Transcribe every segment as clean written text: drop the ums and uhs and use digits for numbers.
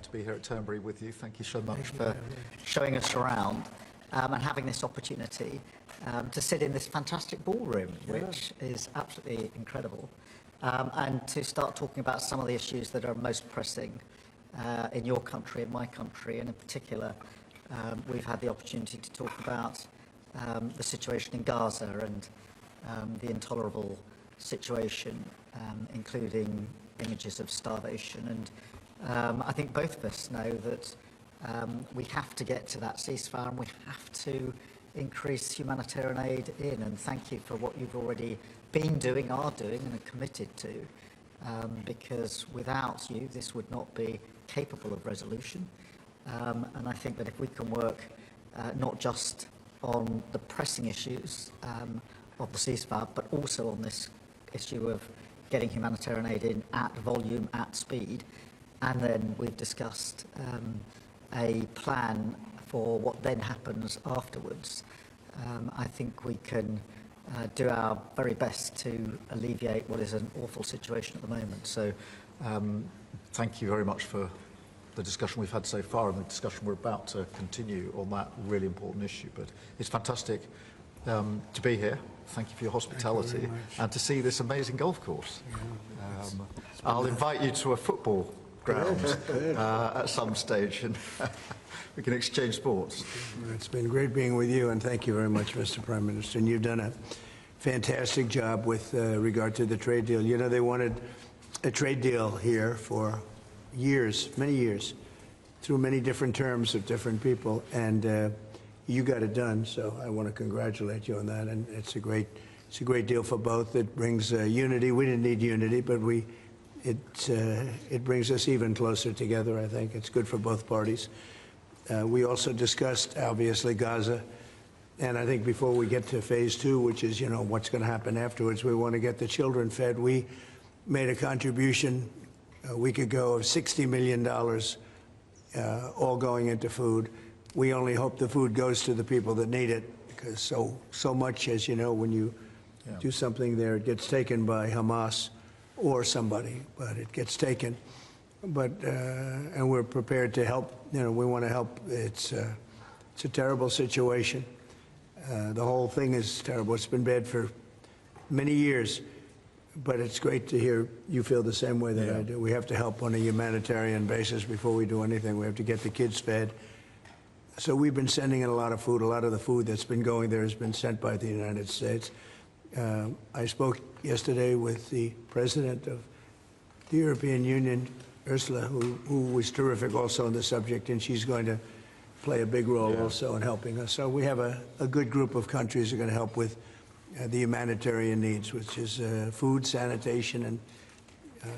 to be here at Turnberry with you. Thank you so much for showing us around and having this opportunity to sit in this fantastic ballroom, which is absolutely incredible, and to start talking about some of the issues that are most pressing in your country, in my country, and in particular, we've had the opportunity to talk about the situation in Gaza and the intolerable situation, including images of starvation. And I think both of us know that we have to get to that ceasefire, and we have to increase humanitarian aid in. And thank you for what you've already been doing, are doing, and are committed to, because without you, this would not be capable of resolution. And I think that if we can work not just on the pressing issues of the ceasefire, but also on this issue of getting humanitarian aid in at volume, at speed, and then we've discussed a plan for what then happens afterwards. I think we can do our very best to alleviate what is an awful situation at the moment. So thank you very much for the discussion we've had so far and the discussion we're about to continue on that really important issue. But it's fantastic to be here. Thank you for your hospitality and to see this amazing golf course. I'll invite you to a football ground at some stage, and we can exchange sports. It's been great being with you, and thank you very much, Mr. Prime Minister. And you've done a fantastic job with regard to the trade deal. You know, they wanted a trade deal here for years, many years, through many different terms of different people, and you got it done. So I want to congratulate you on that, and it's a great deal for both. It brings unity. We didn't need unity, but it brings us even closer together. I think it's good for both parties. We also discussed, obviously, Gaza, and I think before we get to phase 2, which is, you know, what's going to happen afterwards, we want to get the children fed. We made a contribution a week ago of $60 million, all going into food. We only hope the food goes to the people that need it, because so much, as you know, when you do something there, it gets taken by Hamas or somebody, but it gets taken. But and we're prepared to help. You know, we want to help. It's a terrible situation. The whole thing is terrible. It's been bad for many years. But it's great to hear you feel the same way that I do. We have to help on a humanitarian basis before we do anything. We have to get the kids fed. So we've been sending in a lot of food. A lot of the food that's been going there has been sent by the United States. I spoke yesterday with the president of the European Union, Ursula, who was terrific also on the subject, and she's going to play a big role also in helping us. So we have a good group of countries that are going to help with the humanitarian needs, which is food, sanitation, and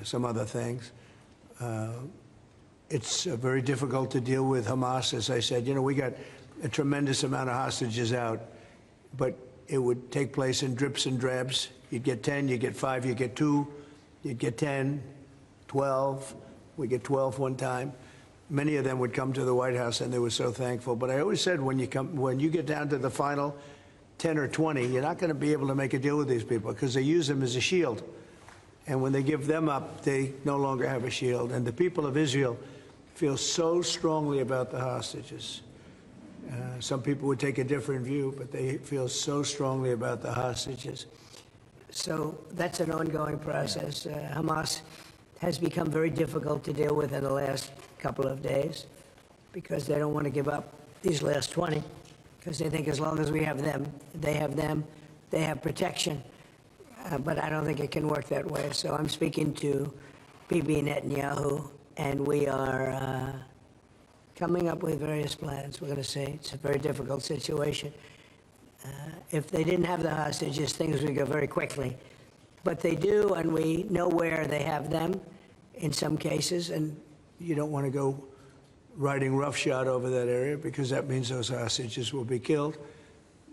some other things. It's very difficult to deal with Hamas. As I said, you know, we got a tremendous amount of hostages out, but it would take place in drips and drabs. You'd get 10, you'd get 5, you'd get 2, you'd get 10, 12. We get 12 one time. Many of them would come to the White House, and they were so thankful. But I always said, when you get down to the final 10 or 20, you're not going to be able to make a deal with these people, because they use them as a shield. And when they give them up, they no longer have a shield. And the people of Israel feel so strongly about the hostages. Some people would take a different view, but they feel so strongly about the hostages. So that's an ongoing process. Hamas has become very difficult to deal with in the last couple of days, because they don't want to give up these last 20. Because they think as long as we have them, they have protection. But I don't think it can work that way. So I'm speaking to Bibi Netanyahu, and we are coming up with various plans. We're going to say it's a very difficult situation. If they didn't have the hostages, things would go very quickly. But they do, and we know where they have them in some cases. And you don't want to go riding roughshod over that area, because that means those hostages will be killed.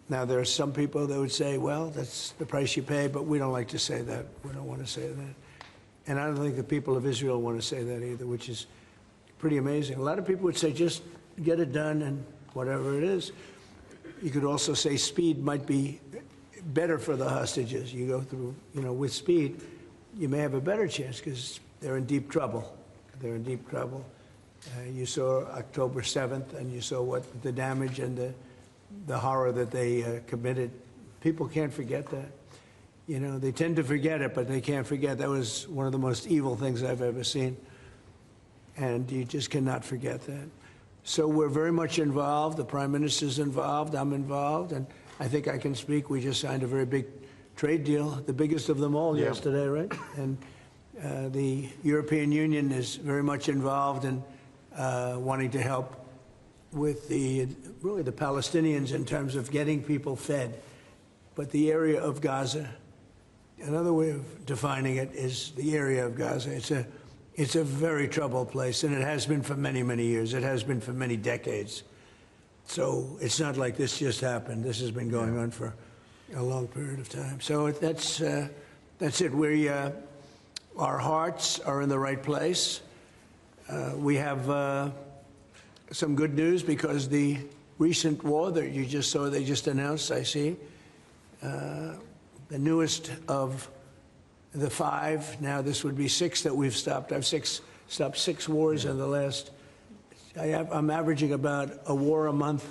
Now, there are some people that would say, well, that's the price you pay, but we don't like to say that. We don't want to say that. And I don't think the people of Israel want to say that either, which is pretty amazing. A lot of people would say, just get it done and whatever it is. You could also say speed might be better for the hostages. You go through, you know, with speed, you may have a better chance, because they're in deep trouble. They're in deep trouble. You saw October 7th, and you saw what the damage and the horror that they committed. People can't forget that. You know, they tend to forget it, but they can't forget. That was one of the most evil things I've ever seen. And you just cannot forget that. So we're very much involved. The Prime Minister's involved. I'm involved. And I think I can speak. We just signed a very big trade deal, the biggest of them all yesterday, right? And the European Union is very much involved in wanting to help with really the Palestinians in terms of getting people fed. But the area of Gaza, another way of defining it is the area of Gaza. It's a very troubled place, and it has been for many, many years. It has been for many decades. So it's not like this just happened. This has been going on for a long period of time. So that's it. Our hearts are in the right place. We have some good news because the recent war that you just saw, they just announced, I see, the newest of the 5, now this would be 6 that we've stopped. I've stopped 6 wars in the last, I'm averaging about a war a month,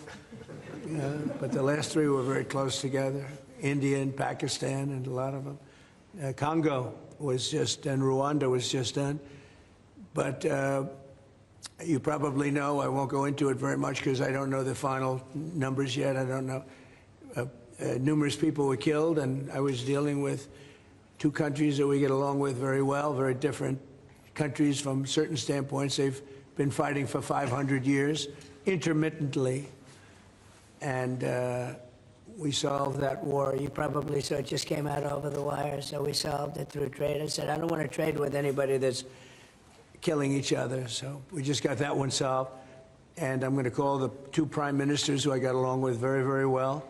but the last 3 were very close together. India and Pakistan and a lot of them. Congo was just, and Rwanda was just done. But you probably know, I won't go into it very much because I don't know the final numbers yet. I don't know. Numerous people were killed, and I was dealing with 2 countries that we get along with very well, very different countries from certain standpoints. They've been fighting for 500 years, intermittently, and we solved that war. You probably saw it just came out over the wire, so we solved it through trade. I said, I don't want to trade with anybody that's killing each other, so we just got that one solved. And I'm going to call the 2 prime ministers who I got along with very, very well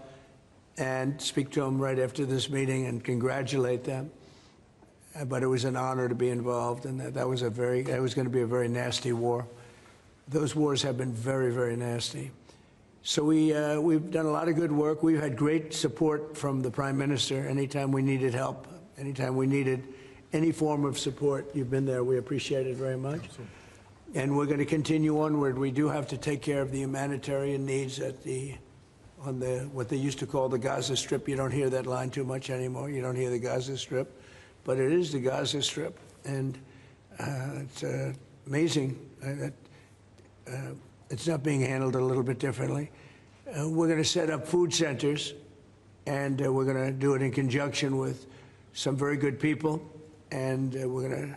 and speak to them right after this meeting and congratulate them. But it was an honor to be involved, and that was going to be a very nasty war. Those wars have been very, very nasty. So we've done a lot of good work. We've had great support from the Prime Minister anytime we needed help, anytime we needed any form of support. You've been there. We appreciate it very much. And we're going to continue onward. We do have to take care of the humanitarian needs on what they used to call the Gaza Strip. You don't hear that line too much anymore. You don't hear the Gaza Strip. But it is the Gaza Strip, and it's amazing that it's not being handled a little bit differently. We're going to set up food centers, and we're going to do it in conjunction with some very good people, and we're going to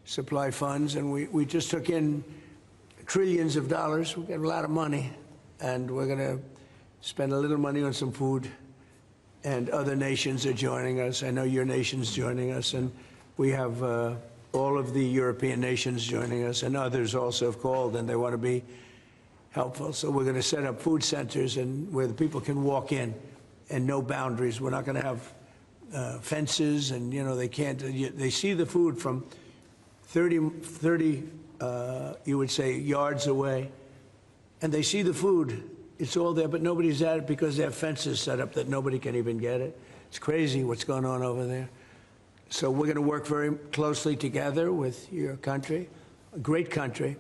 supply funds. And we just took in trillions of dollars. We got a lot of money, and we're going to spend a little money on some food. And other nations are joining us. I know your nation's joining us, and we have all of the European nations joining us, and others also have called, and they want to be helpful. So we're going to set up food centers and where the people can walk in and no boundaries. We're not going to have fences, and they can't. They see the food from 30 you would say yards away, and they see the food. It's all there, but nobody's at it because they have fences set up that nobody can even get it. It's crazy what's going on over there. So we're going to work very closely together with your country, a great country.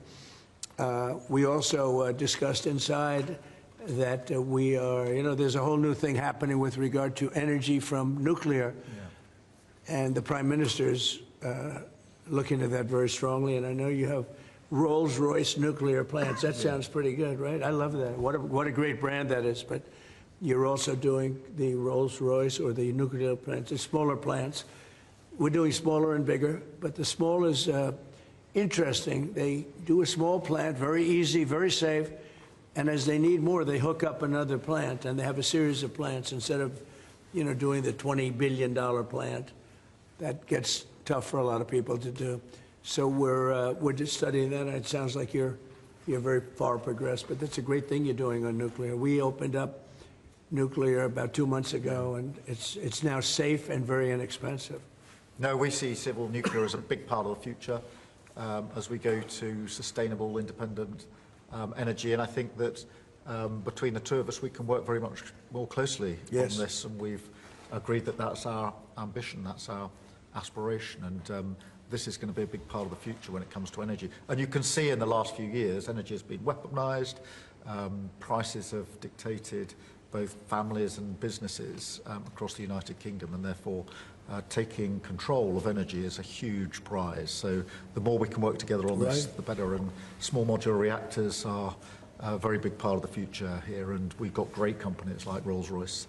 We also discussed inside that we are, there's a whole new thing happening with regard to energy from nuclear. Yeah. And the Prime Minister's looking at that very strongly, and I know you have Rolls-Royce nuclear plants. That sounds pretty good, right? I love that. What a great brand that is. But you're also doing the Rolls-Royce or the nuclear plants, the smaller plants. We're doing smaller and bigger, but the small is interesting. They do a small plant, very easy, very safe, and as they need more, they hook up another plant, and they have a series of plants instead of, doing the $20 billion plant. That gets tough for a lot of people to do. So we're just studying that. It sounds like you're very far progressed, but that's a great thing you're doing on nuclear. We opened up nuclear about 2 months ago, and it's now safe and very inexpensive. No, we see civil nuclear as a big part of the future as we go to sustainable, independent energy, and I think that between the 2 of us, we can work very much more closely on this, and we've agreed that that's our ambition, that's our aspiration, and this is going to be a big part of the future when it comes to energy. And you can see in the last few years, energy has been weaponised, prices have dictated both families and businesses across the United Kingdom, and therefore taking control of energy is a huge prize. So the more we can work together on this, the better. And small modular reactors are a very big part of the future here, and we've got great companies like Rolls-Royce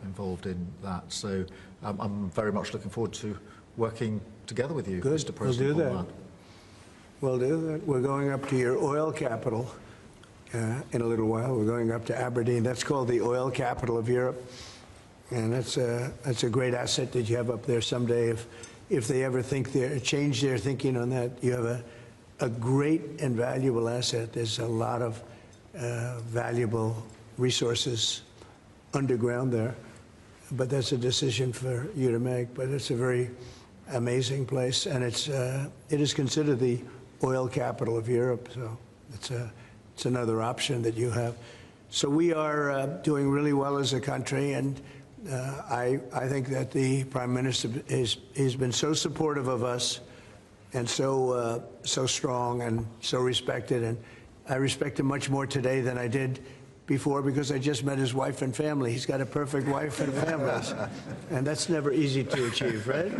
involved in that. So I'm very much looking forward to working together with you, Mr. President. We'll do that. We'll do that. We're going up to your oil capital in a little while. We're going up to Aberdeen. That's called the oil capital of Europe. And that's a great asset that you have up there someday. If they ever change their thinking on that, you have a great and valuable asset. There's a lot of valuable resources underground there. But that's a decision for you to make. But it's a very amazing place, and it is considered the oil capital of Europe. So it's another option that you have. So we are doing really well as a country, and I think that the Prime Minister has been so supportive of us, and so strong and so respected. And I respect him much more today than I did before, because I just met his wife and family. He's got a perfect wife and family, and that's never easy to achieve, right?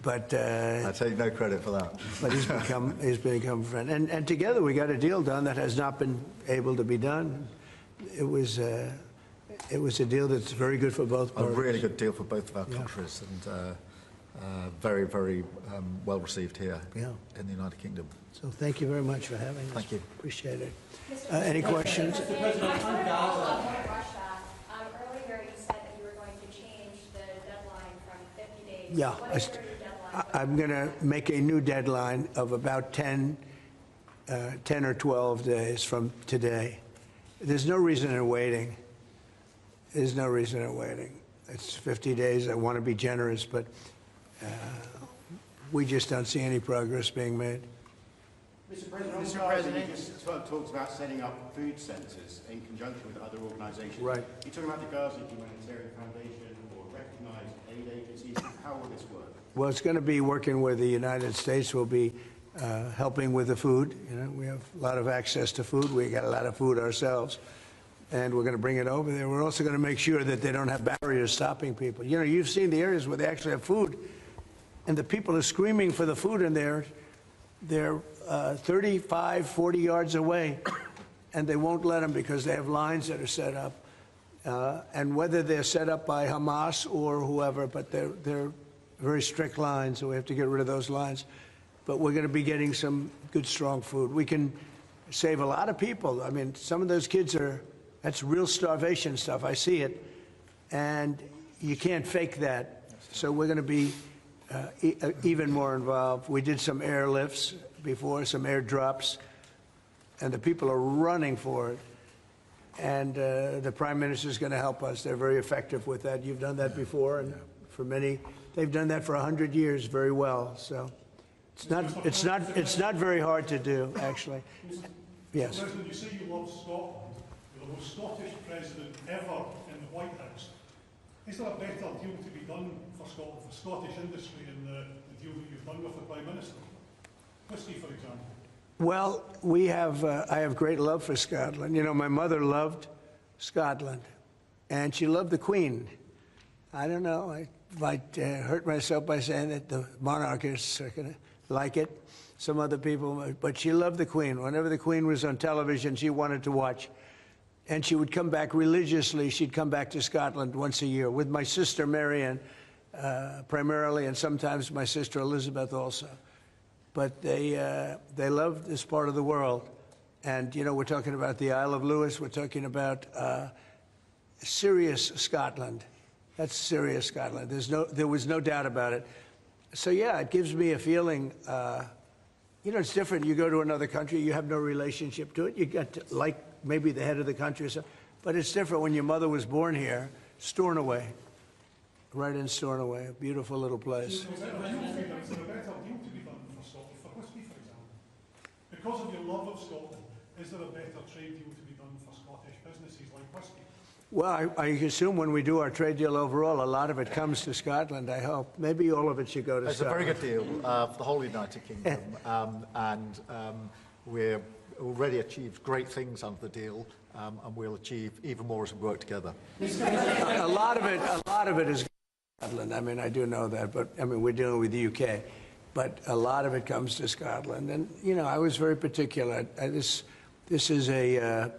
But I take no credit for that. But he's become a friend, and together we got a deal done that has not been able to be done. It was a deal that's very good for both parties. A really good deal for both of our countries, and very, very well received here in the United Kingdom. So thank you very much for having us. Thank you. Appreciate it. Any questions? Mr. President, Russia. Earlier you said that you were going to change the deadline from 50 days. Yeah. What is your new deadline? I'm going to make a new deadline of about 10 or 12 days from today. There's no reason in waiting. There's no reason in waiting. It's 50 days. I want to be generous, but we just don't see any progress being made. Mr. President, you just talked about setting up food centres in conjunction with other organisations. Right. You're talking about the Gaza Humanitarian Foundation or recognised aid agencies. How will this work? Well, it's going to be working where the United States will be helping with the food. You know, we have a lot of access to food. We got a lot of food ourselves, and we're going to bring it over there. We're also going to make sure that they don't have barriers stopping people. You know, you've seen the areas where they actually have food, and the people are screaming for the food, and they're 35, 40 yards away, and they won't let them because they have lines that are set up. And whether they're set up by Hamas or whoever, but they're very strict lines, so we have to get rid of those lines. But we're going to be getting some good, strong food. We can save a lot of people. I mean, some of those kids that's real starvation stuff. I see it. And you can't fake that. So we're going to be even more involved. We did some airlifts before, some airdrops, and the people are running for it. And the Prime Minister is going to help us. They're very effective with that. You've done that before, and for many, they've done that for 100 years very well. So it's not very hard to do, actually. Yes. President, you say you love Scotland. You're the most Scottish president ever in the White House. Is there a better deal to be done for Scotland, for Scottish industry, in the deal that you've done with the Prime Minister? Whisky, for example. Well, I have great love for Scotland. You know, my mother loved Scotland, and she loved the Queen. I don't know, I might hurt myself by saying that the monarchists are going to like it, some other people, but she loved the Queen. Whenever the Queen was on television, she wanted to watch. And she would come back religiously. She'd come back to Scotland once a year with my sister Marianne, primarily, and sometimes my sister Elizabeth also. But they love this part of the world. And, you know, we're talking about the Isle of Lewis. We're talking about serious Scotland. That's serious Scotland. There was no doubt about it. So, yeah, it gives me a feeling, you know, it's different. You go to another country, you have no relationship to it. You get to like maybe the head of the country or something. But it's different when your mother was born here, Stornoway, right in Stornoway, a beautiful little place. Is there a better deal to be done for Scotland, for whisky, for example? Because of your love of Scotland, is there a better trade deal to be done for Scottish businesses like whisky? Well, I assume when we do our trade deal overall, a lot of it comes to Scotland, I hope. Maybe all of it should go to It's Scotland. a very good deal for the whole United Kingdom, and we're already achieved great things under the deal, and we'll achieve even more as we work together. A lot of it is Scotland. I mean, I do know that, but I mean, we're dealing with the UK, but a lot of it comes to Scotland. And you know, I was very particular. This is a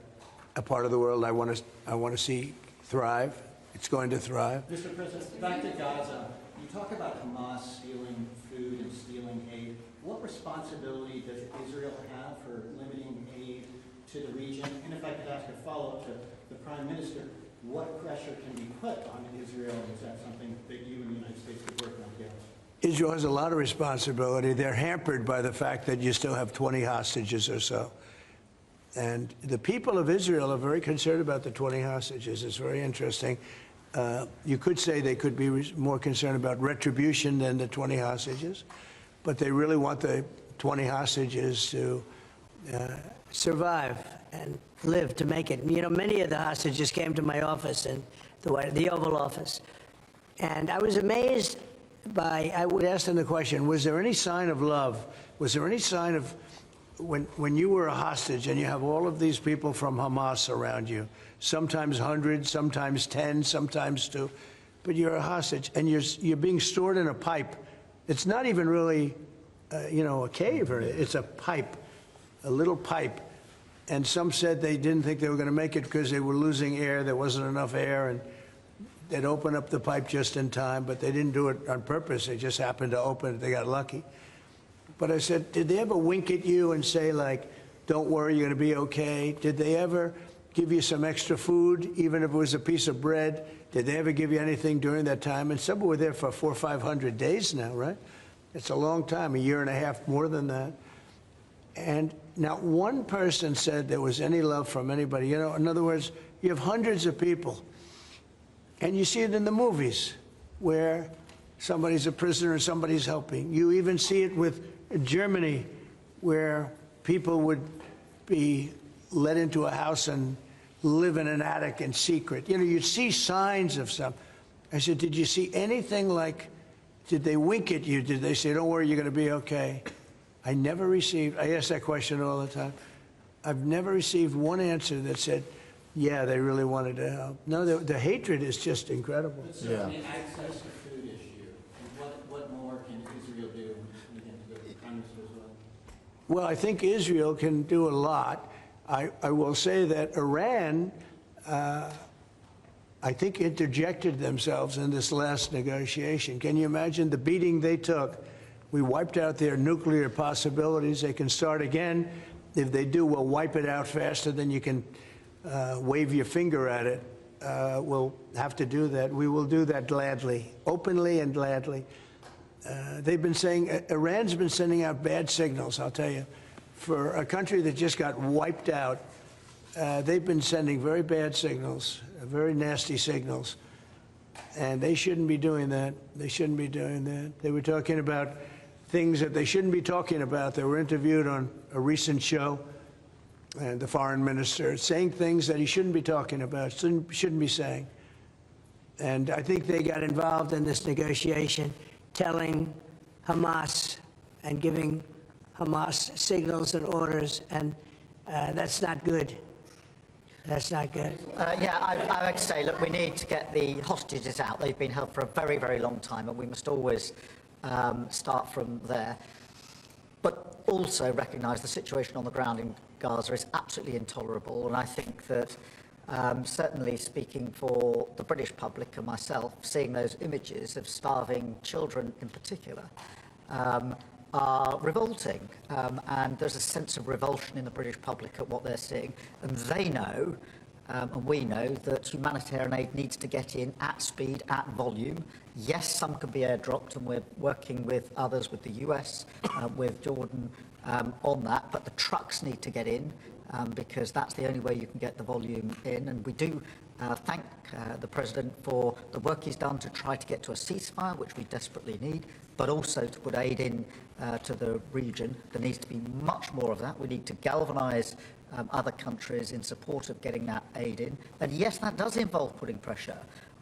part of the world I want to see thrive. It's going to thrive. Mr. President, back to Gaza. You talk about Hamas stealing food and stealing aid. What responsibility does Israel have for limiting aid to the region? And if I could ask a follow-up to the Prime Minister, what pressure can be put on Israel? Is that something that you and the United States could work on together? Israel has a lot of responsibility. They're hampered by the fact that you still have 20 hostages or so. And the people of Israel are very concerned about the 20 hostages. It's very interesting. You could say they could be more concerned about retribution than the 20 hostages, but they really want the 20 hostages to survive and live to make it. You know, many of the hostages came to my office in the Oval Office, and I was amazed by, I would ask them the question, was there any sign of love? Was there any sign of, when you were a hostage and you have all of these people from Hamas around you, sometimes hundreds, sometimes 10, sometimes 2, but you're a hostage and you're being stored in a pipe. It's not even really, you know, a cave, or it's a pipe, a little pipe. And some said they didn't think they were going to make it because they were losing air. There wasn't enough air, and they'd open up the pipe just in time, but they didn't do it on purpose. They just happened to open it. They got lucky. But I said, did they ever wink at you and say, like, don't worry, you're going to be okay? Did they ever give you some extra food, even if it was a piece of bread? Did they ever give you anything during that time? And some were there for 400 or 500 days now, right? It's a long time, a year and a half, more than that. And not one person said there was any love from anybody. You know, in other words, you have hundreds of people, and you see it in the movies where somebody's a prisoner and somebody's helping. You even see it with Germany, where people would be let into a house and live in an attic in secret. You know, you'd see signs of some. I said, did you see anything like, did they wink at you? Did they say, don't worry, you're going to be okay? I never received, I ask that question all the time. I've never received one answer that said, yeah, they really wanted to help. No, the hatred is just incredible. But certainly access to food issue. And what more can Israel do? Again, to the Prime Minister as well. Well, I think Israel can do a lot. I will say that Iran, I think, interjected themselves in this last negotiation. Can you imagine the beating they took? We wiped out their nuclear possibilities. They can start again. If they do, we'll wipe it out faster than you can wave your finger at it. We'll have to do that. We will do that gladly, openly and gladly. They've been saying, Iran's been sending out bad signals, I'll tell you. For a country that just got wiped out, they've been sending very bad signals, very nasty signals. And they shouldn't be doing that. They shouldn't be doing that. They were talking about things that they shouldn't be talking about. They were interviewed on a recent show, and the foreign minister saying things that he shouldn't be talking about, shouldn't be saying. And I think they got involved in this negotiation, telling Hamas and giving Hamas signals and orders, and that's not good. That's not good. Yeah, I would say, look, we need to get the hostages out. They've been held for a very, very long time, and we must always start from there. But also recognise the situation on the ground in Gaza is absolutely intolerable, and I think that certainly speaking for the British public and myself, seeing those images of starving children in particular are revolting, and there's a sense of revulsion in the British public at what they're seeing, and they know, and we know, that humanitarian aid needs to get in at speed, at volume. Yes, some can be airdropped, and we're working with others, with the US, with Jordan on that, but the trucks need to get in, because that's the only way you can get the volume in, and we do thank the President for the work he's done to try to get to a ceasefire, which we desperately need, but also to put aid in to the region. There needs to be much more of that. We need to galvanise other countries in support of getting that aid in, then yes, that does involve putting pressure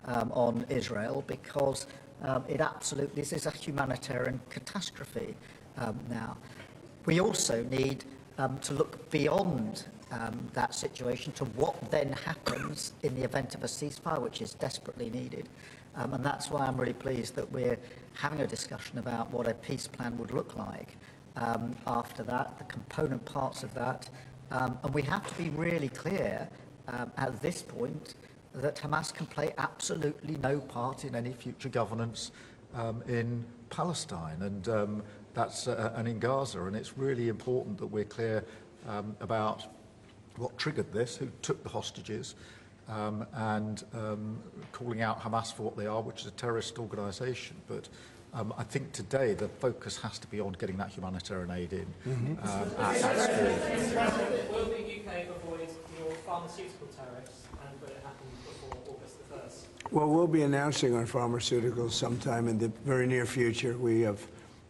on Israel, because this is a humanitarian catastrophe now. We also need to look beyond that situation to what then happens in the event of a ceasefire, which is desperately needed. And that's why I'm really pleased that we're having a discussion about what a peace plan would look like after that, the component parts of that. And we have to be really clear at this point that Hamas can play absolutely no part in any future governance in Palestine and and in Gaza. And it's really important that we're clear about what triggered this, who took the hostages, and calling out Hamas for what they are, which is a terrorist organisation. But I think today the focus has to be on getting that humanitarian aid in. At speed. Will the UK avoid your pharmaceutical tariffs, and will it happen before August the 1st? Well, we'll be announcing on pharmaceuticals sometime in the very near future. We have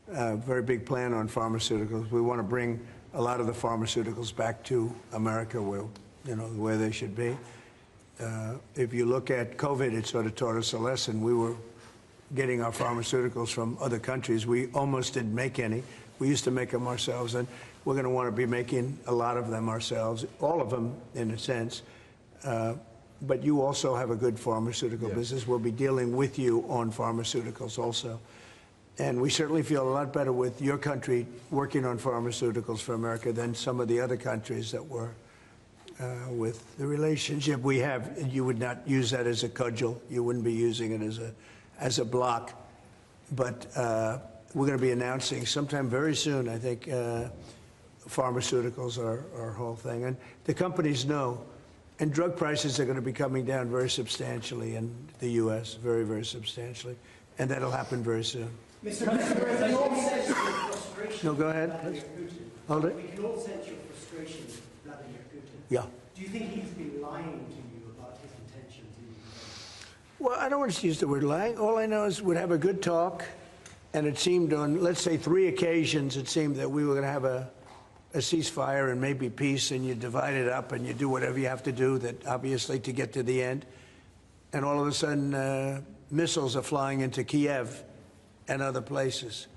a very big plan on pharmaceuticals. We want to bring a lot of the pharmaceuticals back to America, where they should be. If you look at COVID, it sort of taught us a lesson. We were getting our pharmaceuticals from other countries. We almost didn't make any. We used to make them ourselves, and we're going to want to be making a lot of them ourselves, all of them in a sense. But you also have a good pharmaceutical business. We'll be dealing with you on pharmaceuticals also. And we certainly feel a lot better with your country working on pharmaceuticals for America than some of the other countries that were with the relationship we have. You would not use that as a cudgel. You wouldn't be using it as a block. But we're going to be announcing sometime very soon, I think, pharmaceuticals are our whole thing. And the companies know. And drug prices are going to be coming down very substantially in the U.S., very, very substantially. And that'll happen very soon. Mr. President, we can all sense your frustration. No, go ahead. Vladimir Putin. Hold it. We can all sense your frustration with Vladimir Putin. Yeah. Do you think he's been lying to you about his intentions in Ukraine? Well, I don't want to use the word lying. All I know is we'd have a good talk, and it seemed on, let's say, 3 occasions, it seemed that we were going to have a ceasefire and maybe peace, and you divide it up and you do whatever you have to do, that obviously to get to the end. And all of a sudden, missiles are flying into Kiev and other places.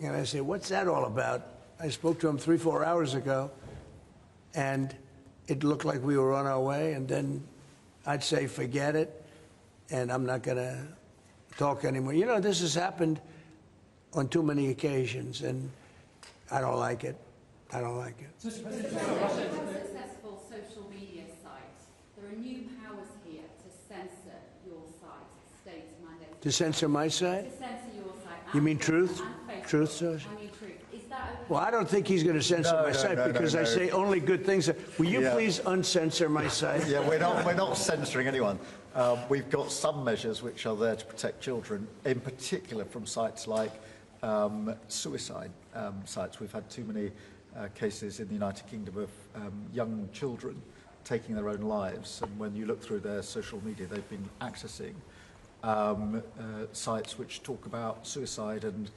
And I say, what's that all about? I spoke to him 3-4 hours ago, and it looked like we were on our way, and then I'd say, forget it, and I'm not going to talk anymore. You know, this has happened on too many occasions, and I don't like it. I don't like it. Successful social media sites. There are new powers here to censor your site, state mandated. To censor my site? To censor your site. You mean Truth? Truth Social? I mean Truth. Is that well, I don't think he's going to censor my site because I say only good things. Will you please uncensor my site? Yeah, we're not censoring anyone. We've got some measures which are there to protect children, in particular from sites like suicide sites. We've had too many cases in the United Kingdom of young children taking their own lives, and when you look through their social media, they've been accessing sites which talk about suicide and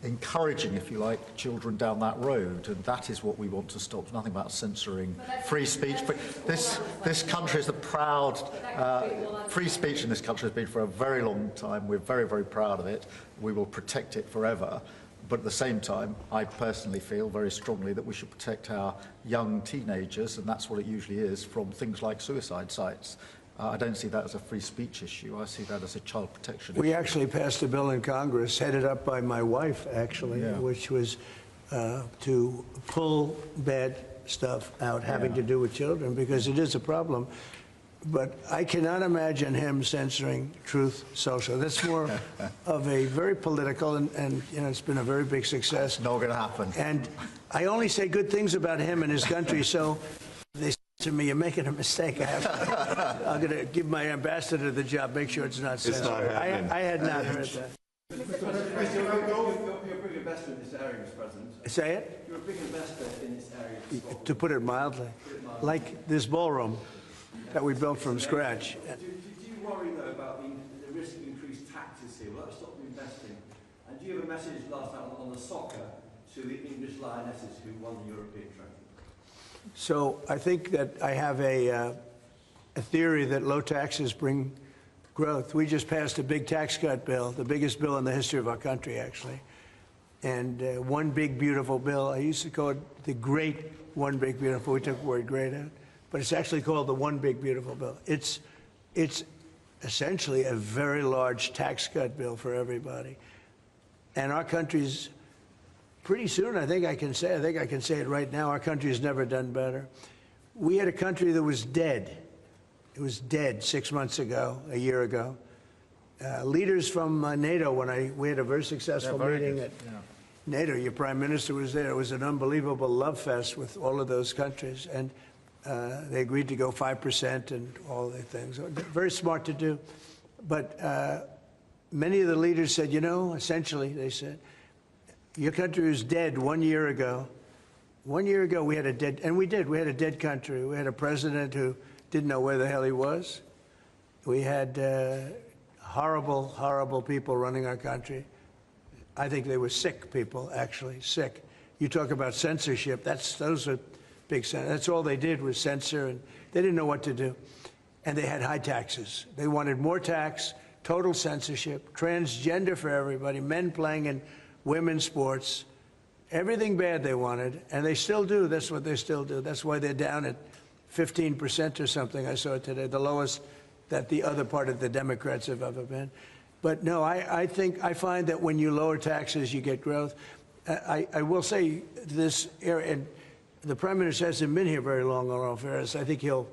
encouraging, if you like, children down that road, and that is what we want to stop. It's nothing about censoring free speech. But this country is the proud free speech in this country has been for a very long time. We're very, very proud of it. We will protect it forever. But at the same time, I personally feel very strongly that we should protect our young teenagers, and that's what it usually is, from things like suicide sites. I don't see that as a free speech issue. I see that as a child protection issue. We actually passed a bill in Congress, headed up by my wife, actually, which was to pull bad stuff out having to do with children, because it is a problem. But I cannot imagine him censoring Truth Social. That's more of a very political, and it's been a very big success. Not going to happen. And I only say good things about him and his country, so they to me, you're making a mistake. I'm going to give my ambassador the job, make sure it's not censored. I had not heard that. You're a big investor in this area, Mr. President. Say it? You're a big investor in this area. To put it mildly. Like this ballroom that we built from scratch. Do you worry, though, about the risk of increased taxes here? Will that stop you investing? And do you have a message last night on the soccer to the English Lionesses who won the European trophy? So I think that I have a theory that low taxes bring growth. We just passed a big tax cut bill, the biggest bill in the history of our country, actually. And one big, beautiful bill. I used to call it the great one big, beautiful. We took the word great out. But it's actually called the one big, beautiful bill. It's essentially a very large tax cut bill for everybody. And our country's, pretty soon, I think I can say it right now, our country has never done better. We had a country that was dead. It was dead 6 months ago, a year ago. Leaders from NATO, we had a very successful meeting at NATO. Your prime minister was there. It was an unbelievable love fest with all of those countries. And they agreed to go 5% and all the things. Very smart to do. But many of the leaders said, essentially, they said, your country was dead 1 year ago. 1 year ago, we had a dead, and we did. We had a dead country. We had a president who didn't know where the hell he was. We had horrible, horrible people running our country. I think they were sick people, actually, sick. You talk about censorship. Those are big. That's all they did was censor, and they didn't know what to do. And they had high taxes. They wanted more tax, total censorship, transgender for everybody, men playing in women's sports, everything bad they wanted, and they still do. That's what they still do. That's why they're down at 15% or something, I saw today, the lowest that the other part of the Democrats have ever been. But no, I find that when you lower taxes, you get growth. I will say this, and the Prime Minister hasn't been here very long on all affairs. I think he'll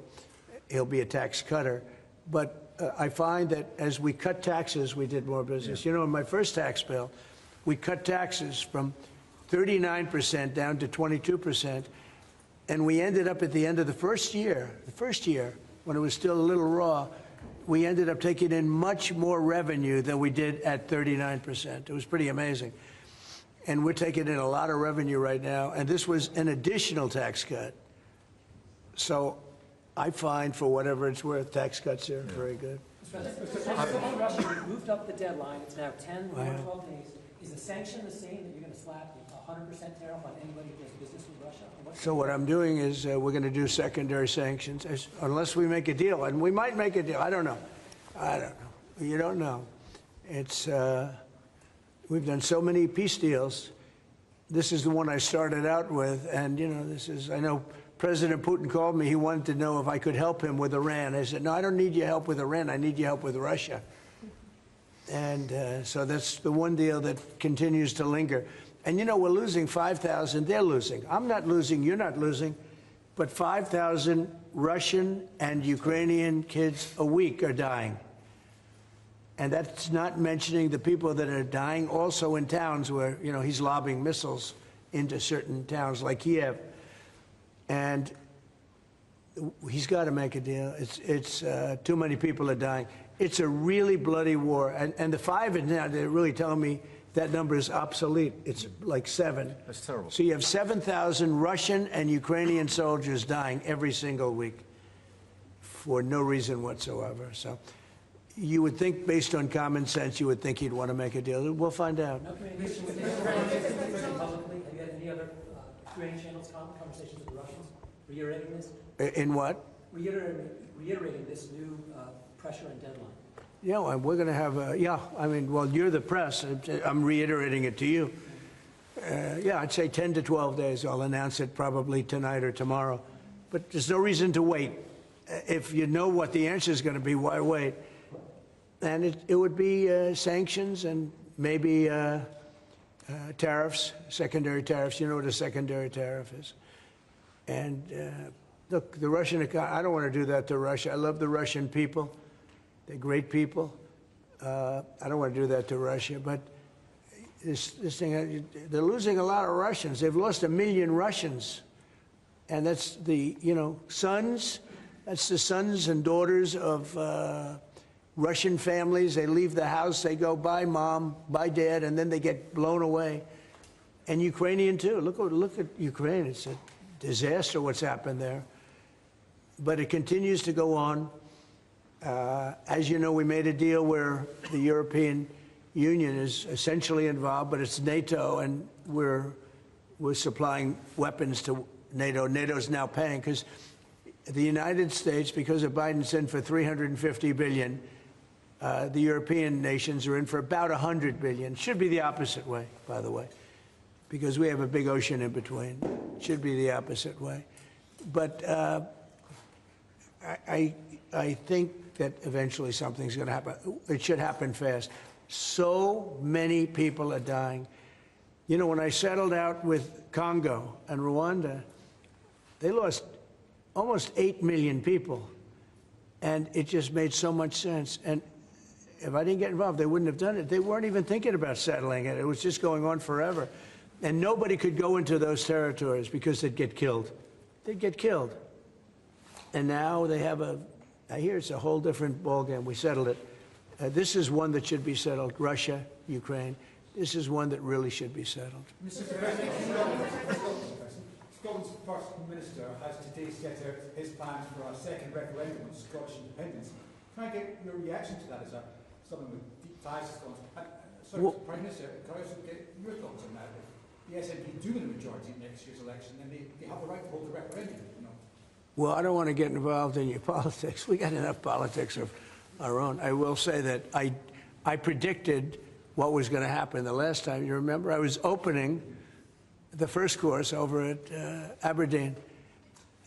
be a tax cutter. But I find that as we cut taxes, we did more business. Yeah. In my first tax bill, we cut taxes from 39% down to 22%. And we ended up at the end of the first year, when it was still a little raw, we ended up taking in much more revenue than we did at 39%. It was pretty amazing. And we're taking in a lot of revenue right now. And this was an additional tax cut. So I find, for whatever it's worth, tax cuts are very good. On Russia, we moved up the deadline. It's now 10 or 12 days. Is the sanction the same, that you're going to slap 100% tariff on anybody who does business with Russia? So what I'm doing is we're going to do secondary sanctions, unless we make a deal. And we might make a deal. I don't know. You don't know. It's we've done so many peace deals. This is the one I started out with. And, I know President Putin called me. He wanted to know if I could help him with Iran. I said, no, I don't need your help with Iran. I need your help with Russia. And so that's the one deal that continues to linger. And, we're losing 5,000. They're losing. I'm not losing. You're not losing. But 5,000 Russian and Ukrainian kids a week are dying. And that's not mentioning the people that are dying also in towns where, he's lobbing missiles into certain towns like Kiev. And he's got to make a deal. It's too many people are dying. It's a really bloody war. And the 5 now, they're really telling me that number is obsolete. It's like 7. That's terrible. So you have 7,000 Russian and Ukrainian soldiers dying every single week for no reason whatsoever. So you would think, based on common sense, you would think he'd want to make a deal. We'll find out. No communication with the Ukrainians publicly? Have you had any other Ukrainian channels conversations with the Russians? Reiterating this? In what? Reiterating this new pressure and deadline. Yeah, well, we're going to have well, you're the press. I'm reiterating it to you. I'd say 10 to 12 days. I'll announce it probably tonight or tomorrow. But there's no reason to wait. If you know what the answer is going to be, why wait? And it would be sanctions and maybe tariffs, secondary tariffs. You know what a secondary tariff is. And look, the Russian economy, I don't want to do that to Russia. I love the Russian people. They're great people. I don't want to do that to Russia. But this thing, they're losing a lot of Russians. They've lost 1 million Russians. And that's the, sons. That's the sons and daughters of Russian families. They leave the house. They go, bye, Mom, bye, Dad, and then they get blown away. And Ukrainian, too. Look at Ukraine. It's a disaster what's happened there. But it continues to go on. As you know, we made a deal where the European Union is essentially involved, but it's NATO, and we're was supplying weapons to NATO. NATO's now paying because the United States, because of Biden's in for $350 billion, the European nations are in for about $100 billion. Should be the opposite way, by the way, because we have a big ocean in between. Should be the opposite way. But I think that eventually something's going to happen. It should happen fast. So many people are dying. You know, when I settled out with Congo and Rwanda, they lost almost 8 million people. And it just made so much sense. And if I didn't get involved, they wouldn't have done it. They weren't even thinking about settling it. It was just going on forever. And nobody could go into those territories because they'd get killed. They'd get killed. And now they have I hear it's a whole different ballgame. We settled it. This is one that should be settled. Russia, Ukraine. This is one that really should be settled. Mr. President, Scotland's First Minister has today set out his plans for a second referendum on Scottish independence. Can I get your reaction to that as someone with deep ties to Scotland? Sorry, Prime Minister, can I also get your thoughts on that? If the SNP do win a majority in next year's election, then they have the right to hold a referendum, you know? Well, I don't want to get involved in your politics. We got enough politics of our own. I will say that I predicted what was going to happen the last time. You remember, I was opening the first course over at Aberdeen,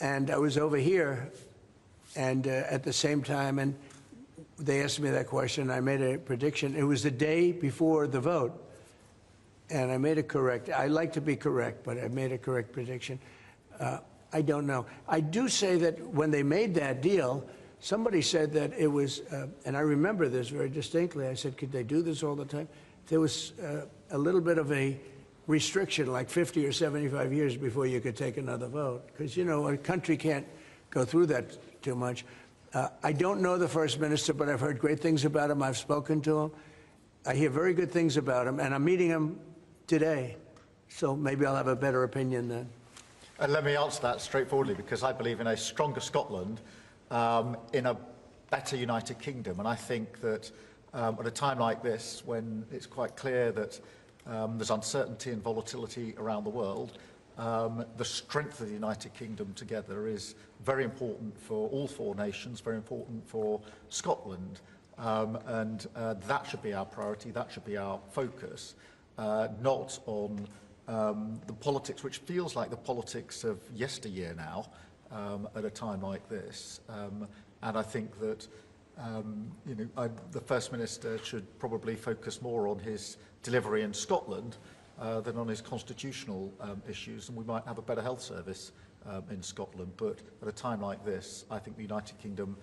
and I was over here, and at the same time, and they asked me that question. I made a prediction. It was the day before the vote, and I made it correct. I like to be correct, but I made a correct prediction. I don't know. I do say that when they made that deal, somebody said that it was, and I remember this very distinctly. I said, could they do this all the time? There was a little bit of a restriction, like 50 or 75 years before you could take another vote. Because, you know, a country can't go through that too much. I don't know the First Minister, but I've heard great things about him. I've spoken to him. I hear very good things about him, and I'm meeting him today. So maybe I'll have a better opinion then. And let me answer that straightforwardly, because I believe in a stronger Scotland, in a better United Kingdom. And I think that at a time like this, when it's quite clear that there's uncertainty and volatility around the world, the strength of the United Kingdom together is very important for all four nations, very important for Scotland. And that should be our priority, that should be our focus, not on the politics, which feels like the politics of yesteryear now, at a time like this. And I think that you know, the First Minister should probably focus more on his delivery in Scotland than on his constitutional issues, and we might have a better health service in Scotland. But at a time like this, I think the United Kingdom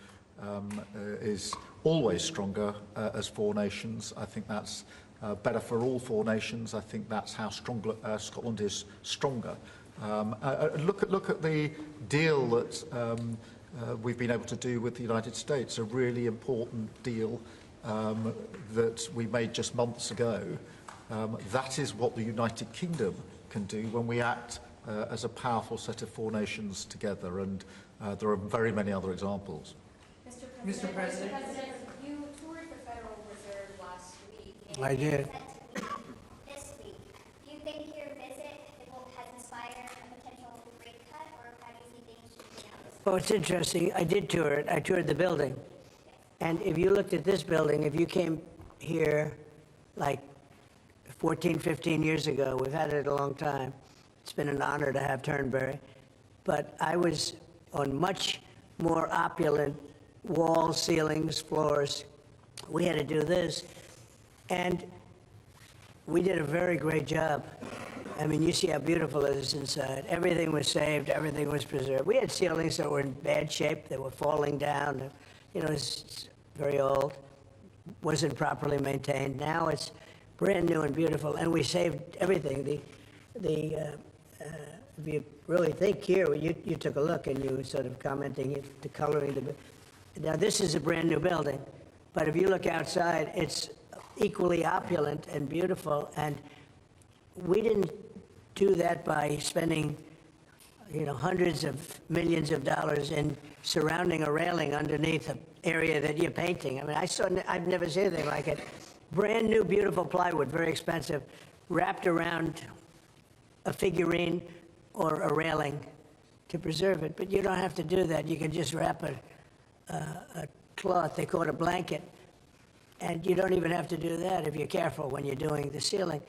is always stronger as four nations. I think that's better for all four nations. I think that's how Scotland is stronger. Look at the deal that we've been able to do with the United States, a really important deal that we made just months ago. That is what the United Kingdom can do when we act as a powerful set of four nations together, and there are very many other examples. Mr. President, you toured the Federal Reserve last week. I did. This week, do you think your visit has inspired a potential rate cut, or how do you see things shaping out? Well, it's interesting. I did tour it. I toured the building. And if you looked at this building, if you came here like 14, 15 years ago, we've had it a long time. It's been an honor to have Turnberry. But I was on much more opulent walls, ceilings, floors. We had to do this. And we did a very great job. I mean, you see how beautiful it is inside. Everything was saved, everything was preserved. We had ceilings that were in bad shape, that were falling down. You know, it's very old, wasn't properly maintained. Now it's brand new and beautiful, and we saved everything. If you really think here, you took a look and you were sort of commenting the coloring. Now this is a brand new building, but if you look outside, it's equally opulent and beautiful. And we didn't do that by spending, you know, hundreds of millions of dollars in surrounding a railing underneath an area that you're painting. I mean, I've never seen anything like it. Brand new, beautiful plywood, very expensive, wrapped around a figurine or a railing to preserve it. But you don't have to do that. You can just wrap a cloth, they call it a blanket, and you don't even have to do that if you're careful when you're doing the ceiling.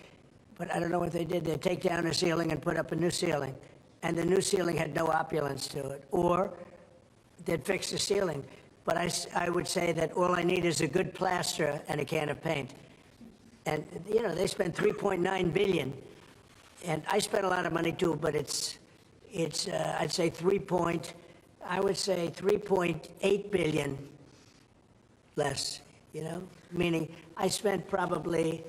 But I don't know what they did. They'd take down a ceiling and put up a new ceiling, and the new ceiling had no opulence to it. Or they'd fix the ceiling. But I would say that all I need is a good plaster and a can of paint. And, you know, they spent $3.9 billion. And I spent a lot of money too, but it's I'd say 3.8 billion less, you know? Meaning I spent probably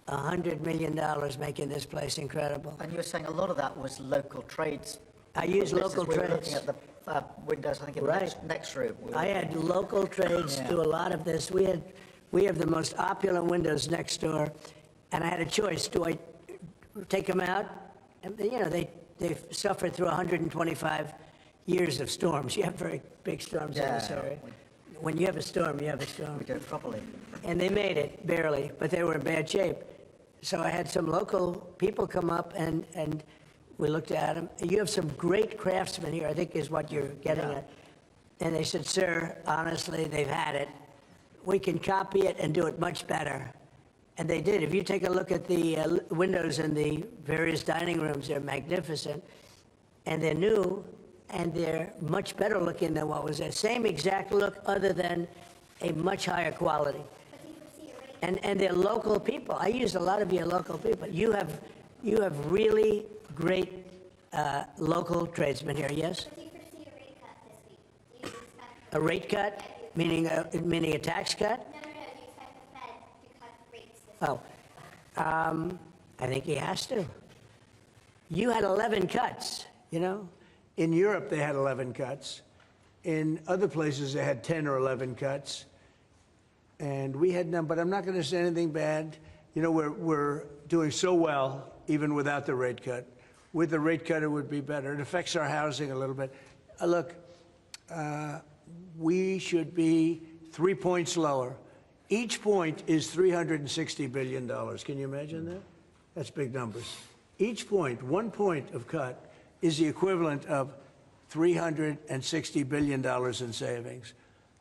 $100 million making this place incredible. And you were saying a lot of that was local trades. I used local We were trades. looking at the windows, I think, in the next room. I had local trades do a lot of this. We have the most opulent windows next door, and I had a choice. Do I take them out? And, you know, they've suffered through 125 years of storms. You have very big storms in this area. When you have a storm, you have a storm. We do it properly. And they made it, barely, but they were in bad shape. So I had some local people come up, and we looked at them. You have some great craftsmen here, I think is what you're getting at. And they said, sir, honestly, they've had it. We can copy it and do it much better. And they did. If you take a look at the windows in the various dining rooms, they're magnificent. And they're new, and they're much better looking than what was there. Same exact look, other than a much higher quality. And they're local people. I use a lot of your local people. You have really great local tradesmen here, yes? A rate cut? Meaning a tax cut? No, do you expect the Fed to cut rates this week? I think he has to. You had 11 cuts, you know? In Europe, they had 11 cuts. In other places, they had 10 or 11 cuts. And we had none, but I'm not going to say anything bad. You know, we're doing so well, even without the rate cut. With the rate cut, it would be better. It affects our housing a little bit. Look, we should be 3 points lower. Each point is $360 billion. Can you imagine that? That's big numbers. Each point, 1 point of cut, is the equivalent of $360 billion in savings.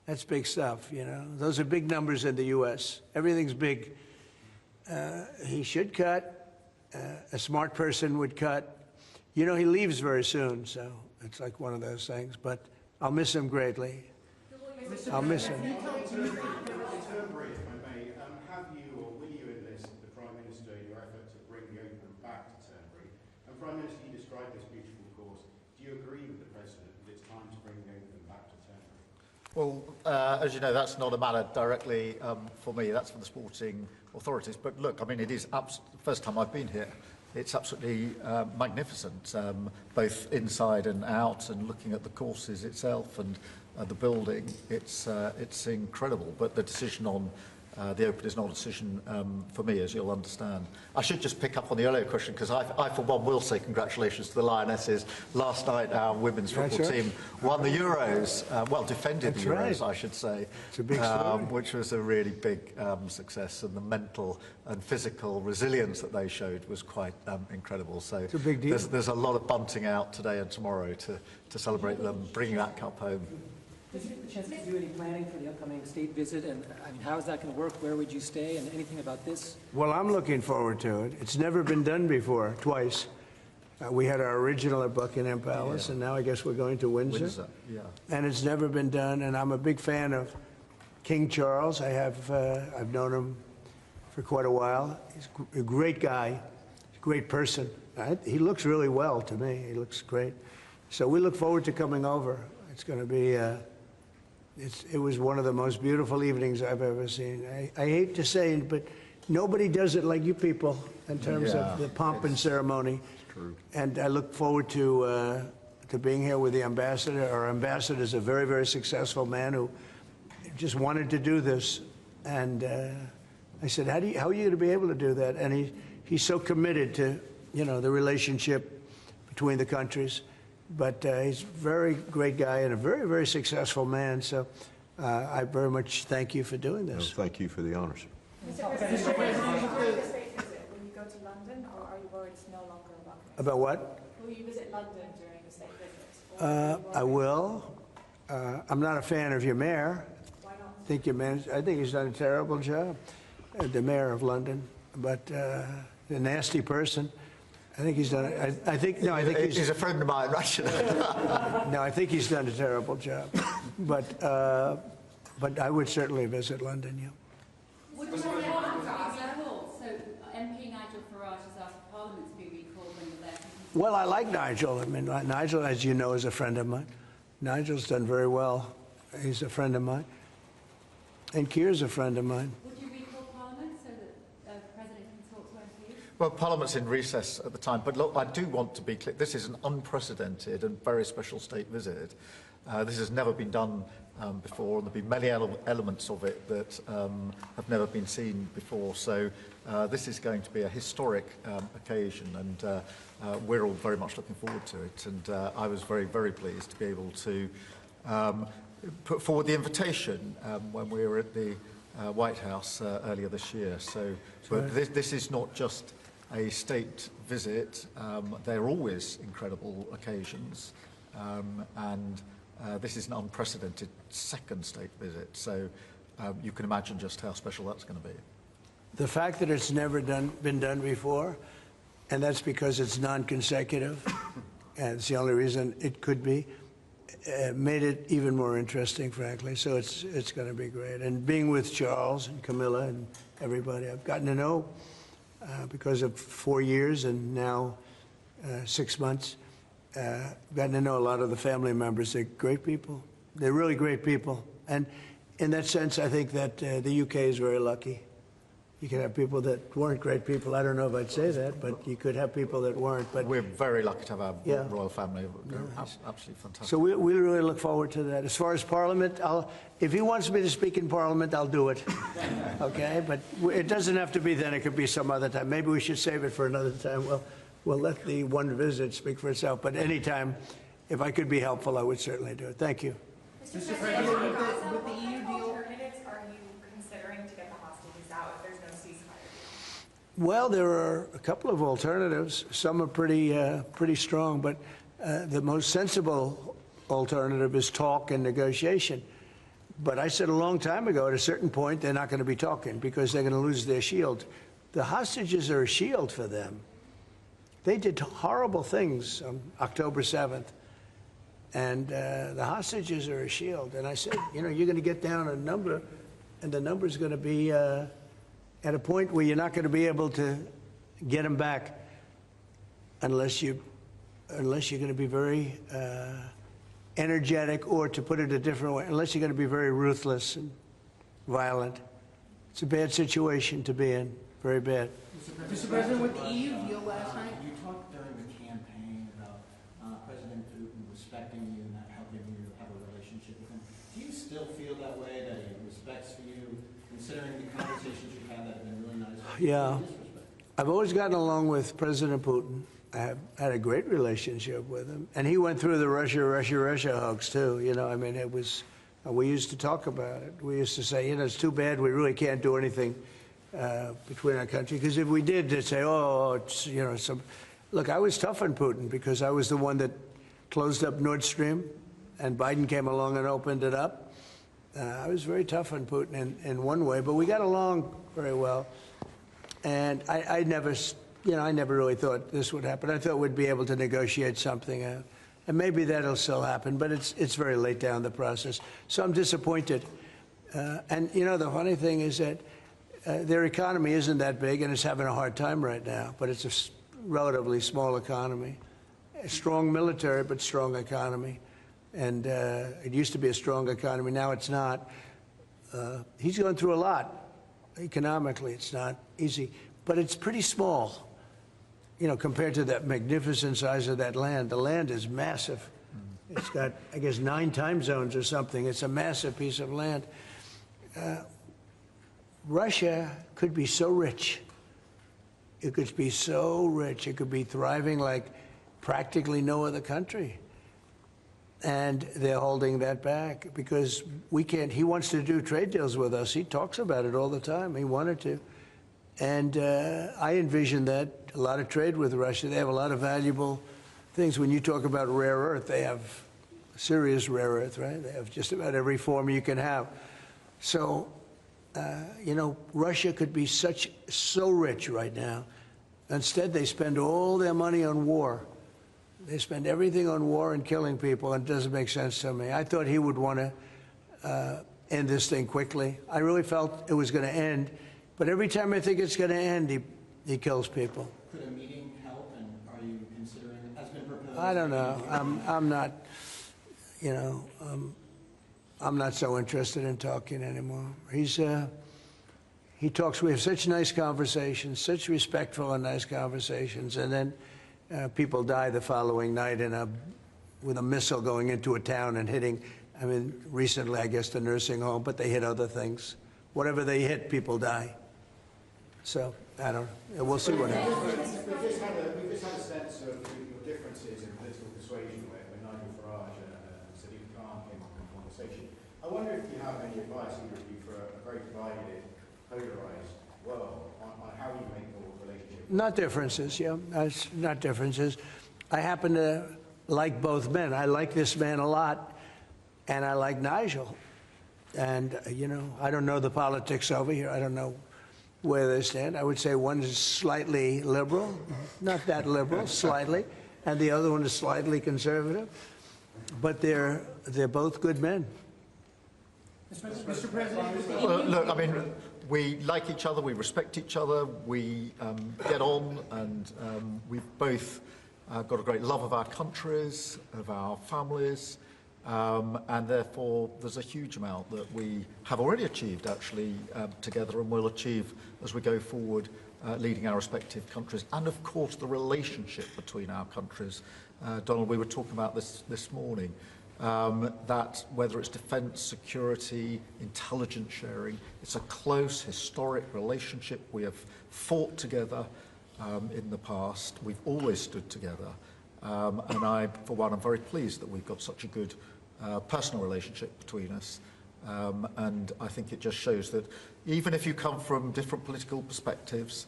That's big stuff, you know. Those are big numbers in the U.S. Everything's big. He should cut. A smart person would cut. You know, he leaves very soon, so it's like one of those things. But I'll miss him greatly. I'll miss him. Turnberry, if I may, have you or will you enlist the Prime Minister in your effort to bring the open back to Turnberry? And Prime Minister, you described this beautiful course. Do you agree with the President that it's time to bring the open back to Turnberry? Well, as you know, that's not a matter directly for me. That's for the sporting authorities. But look, I mean, it is the first time I've been here. It's absolutely magnificent, both inside and out, and looking at the courses itself and the building. It's incredible. But the decision on the Open is not a decision for me, as you'll understand. I should just pick up on the earlier question, because I, for one, will say congratulations to the Lionesses. Last night, our women's football team won the Euros, well, defended the Euros, I should say, it's a big story. which was a really big success, and the mental and physical resilience that they showed was quite incredible. So it's a big deal. There's a lot of bunting out today and tomorrow to celebrate them bringing that cup home. Did you get the chance to do any planning for the upcoming state visit? And I mean, how is that going to work? Where would you stay? And anything about this? Well, I'm looking forward to it. It's never been done before, twice. We had our original at Buckingham Palace, and now I guess we're going to Windsor. And it's never been done, and I'm a big fan of King Charles. I've known him for quite a while. He's a great guy, a great person. He looks really well to me. He looks great. So we look forward to coming over. It's going to be... It was one of the most beautiful evenings I've ever seen. I hate to say it, but nobody does it like you people in terms of the pomp and ceremony. It's true. And I look forward to being here with the ambassador. Our ambassador is a very, very successful man who just wanted to do this. And I said, how are you going to be able to do that? And he's so committed to, you know, the relationship between the countries. But he's a very great guy and a very, very successful man. So I very much thank you for doing this. No, thank you for the honors. Mr. President, will you go to London, or are you worried it's no longer About what? Will you visit London during the state visit? I will. I'm not a fan of your mayor. Why not? I think he's done a terrible job, the mayor of London. But a nasty person. I think he's done. I think he's a friend of mine, right? No, I think he's done a terrible job. But I would certainly visit London. Yeah. Would you like Gaza? So MP Nigel Farage has asked Parliament to be recalled when you're there. Well, I like Nigel. I mean, Nigel, as you know, is a friend of mine. Nigel's done very well. He's a friend of mine. And Keir's a friend of mine. Would you recall Parliament so that the President can talk to MPs? Well, Parliament's in recess at the time, but look, I do want to be clear. This is an unprecedented and very special state visit. This has never been done before, and there'll be many elements of it that have never been seen before. So this is going to be a historic occasion, and we're all very much looking forward to it. And I was very, very pleased to be able to put forward the invitation when we were at the White House earlier this year. So, but this is not just a state visit. They're always incredible occasions, and this is an unprecedented second state visit. So you can imagine just how special that's going to be. The fact that it's never been done before, and that's because it's non-consecutive, and it's the only reason it could be, made it even more interesting, frankly. So it's going to be great. And being with Charles and Camilla and everybody I've gotten to know because of 4 years and now 6 months, gotten to know a lot of the family members. They're great people. They're really great people. And in that sense, I think that the UK is very lucky. You can have people that weren't great people. I don't know if I'd say that, but you could have people that weren't. But we're very lucky to have our royal family. Absolutely fantastic. So we really look forward to that. As far as Parliament, if he wants me to speak in Parliament, I'll do it. Okay? But it doesn't have to be then. It could be some other time. Maybe we should save it for another time. Well, we'll let the one visit speak for itself. But anytime, if I could be helpful, I would certainly do it. Thank you. Mr. President, with the EU deal, alternatives are you considering to get the hostages out if there's no ceasefire? Well, there are a couple of alternatives. Some are pretty strong, but the most sensible alternative is talk and negotiation. But I said a long time ago, at a certain point, they're not going to be talking because they're going to lose their shield. The hostages are a shield for them. They did horrible things on October 7th, and the hostages are a shield. And I said, you know, you're going to get down a number, and the number's going to be at a point where you're not going to be able to get them back unless you're going to be very energetic, or to put it a different way, unless you're going to be very ruthless and violent. It's a bad situation to be in, very bad. Mr. President, with the EU deal last night, you talked during the campaign about President Putin respecting you and helping you have a relationship with him. Do you still feel that way, that he respects you, considering the conversations you've had that have been really nice? Yeah. I've always gotten along with President Putin. I have had a great relationship with him. And he went through the Russia hoax, too. You know, I mean, it was, we used to talk about it. We used to say, you know, it's too bad we really can't do anything between our country. Because if we did, they'd say, oh, it's, you know, some. Look, I was tough on Putin because I was the one that closed up Nord Stream, and Biden came along and opened it up. I was very tough on Putin in one way, but we got along very well. And I never really thought this would happen. I thought we'd be able to negotiate something out. And maybe that'll still happen, but it's very late down the process. So I'm disappointed. And, you know, the funny thing is that their economy isn't that big, and it's having a hard time right now. But it's a relatively small economy. A strong military, but strong economy. And it used to be a strong economy. Now it's not. He's going through a lot. Economically, it's not easy. But it's pretty small. You know, compared to that magnificent size of that land. The land is massive. It's got, I guess, 9 time zones or something. It's a massive piece of land. Russia could be so rich. It could be so rich. It could be thriving like practically no other country. And they're holding that back because we can't. He wants to do trade deals with us. He talks about it all the time. He wanted to. And I envision that a lot of trade with Russia. They have a lot of valuable things. When you talk about rare earth, they have serious rare earth, right? They have just about every form you can have. So, you know, Russia could be so rich right now. Instead, they spend all their money on war. They spend everything on war and killing people, and it doesn't make sense to me. I thought he would want to end this thing quickly. I really felt it was going to end, but every time I think it's going to end, he kills people. Could a meeting help, and are you considering it? Has been proposed? I don't know. I'm not, you know, I'm not so interested in talking anymore. He talks, we have such nice conversations, such respectful and nice conversations, and then people die the following night with a missile going into a town and hitting, I mean, recently, I guess, the nursing home, but they hit other things. Whatever they hit, people die. So, I don't know. We'll see what happens. We've just had a sense of your differences in political persuasion when Nigel Farage and Sadiq Khan came up in conversation. I wonder if you have any advice, either of you, for a very divided, polarized world on how you make your relationship. Not differences, yeah. Not differences. I happen to like both men. I like this man a lot, and I like Nigel. And, you know, I don't know the politics over here. I don't know where they stand. I would say one is slightly liberal, not that liberal, slightly, and the other one is slightly conservative. But they're both good men. Mr. President, Well, look, I mean, we like each other, we respect each other, we get on, and we've both got a great love of our countries, of our families, and therefore there's a huge amount that we have already achieved, actually, together, and will achieve as we go forward, leading our respective countries, and of course the relationship between our countries. Donald, we were talking about this morning. That whether it's defence, security, intelligence sharing, it's a close historic relationship. We have fought together in the past. We've always stood together. And I, for one, am very pleased that we've got such a good personal relationship between us. And I think it just shows that even if you come from different political perspectives,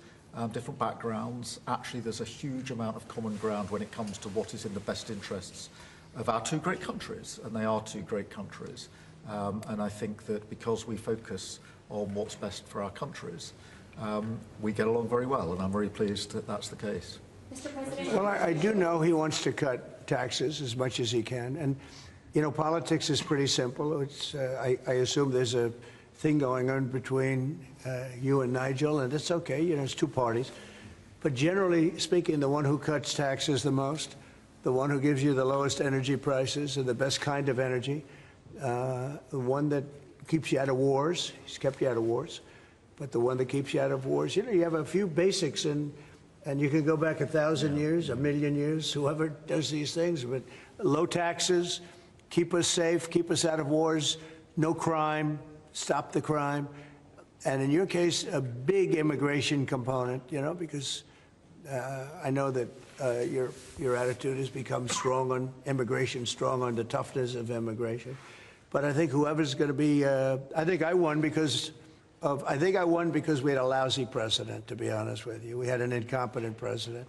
different backgrounds, actually there's a huge amount of common ground when it comes to what is in the best interests of our two great countries, and they are two great countries. And I think that because we focus on what's best for our countries, we get along very well, and I'm very pleased that that's the case. Mr. President. Well, I do know he wants to cut taxes as much as he can, and you know, politics is pretty simple. It's I assume there's a thing going on between you and Nigel, and it's okay. You know, it's two parties, but generally speaking, the one who cuts taxes the most, the one who gives you the lowest energy prices and the best kind of energy, the one that keeps you out of wars. He's kept you out of wars, but the one that keeps you out of wars. You know, you have a few basics, and you can go back 1,000 years, 1,000,000 years, whoever does these things, but low taxes, keep us safe, keep us out of wars, no crime, stop the crime, and in your case, a big immigration component, you know, because I know that your attitude has become strong on immigration, strong on the toughness of immigration. But I think whoever's going to be, I think I won because we had a lousy president, to be honest with you. We had an incompetent president.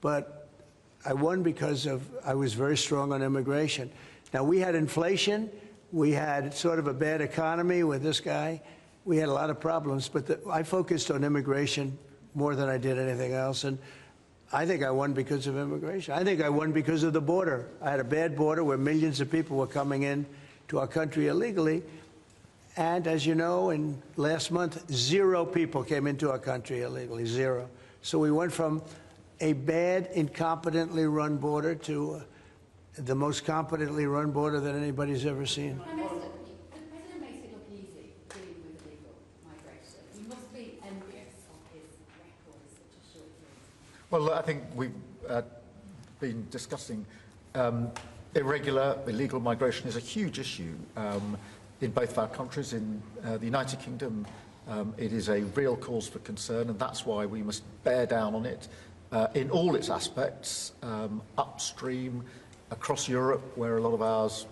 But I won because I was very strong on immigration. Now, we had inflation. We had sort of a bad economy with this guy. We had a lot of problems. But I focused on immigration more than I did anything else. And I think I won because of immigration. I think I won because of the border. I had a bad border where millions of people were coming in to our country illegally. And as you know, in last month, 0 people came into our country illegally, 0. So we went from a bad, incompetently run border to the most competently run border that anybody's ever seen. Prime Minister, the President makes it look easy dealing with illegal migration. You must be envious of his record in such a short period. Well, I think we've been discussing illegal migration is a huge issue in both of our countries. In the United Kingdom, it is a real cause for concern, and that's why we must bear down on it in all its aspects, upstream, across Europe, where a lot of ours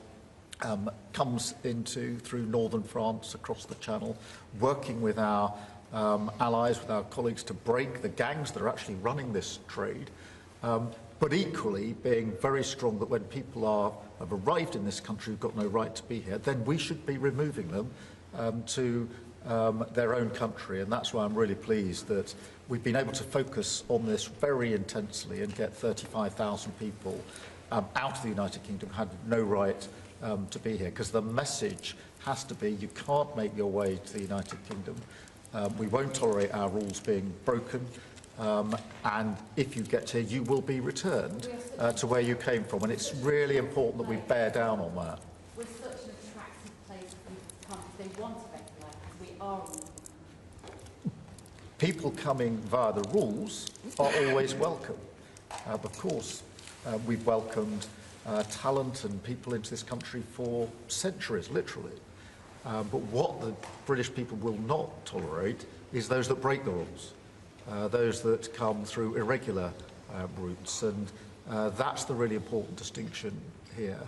comes into through northern France, across the Channel, working with our allies, with our colleagues, to break the gangs that are actually running this trade. But equally being very strong that when people have arrived in this country who've got no right to be here, then we should be removing them to their own country. And that's why I'm really pleased that we've been able to focus on this very intensely and get 35,000 people out of the United Kingdom who had no right to be here. Because the message has to be, you can't make your way to the United Kingdom. We won't tolerate our rules being broken. And if you get here, you will be returned to where you came from. And it's really important that we bear down on that. We're such an attractive place for people to come if they want a better life, because we are. People coming via the rules are always welcome. Of course, we've welcomed talent and people into this country for centuries, literally. But what the British people will not tolerate is those that break the rules. Those that come through irregular routes, and that's the really important distinction here,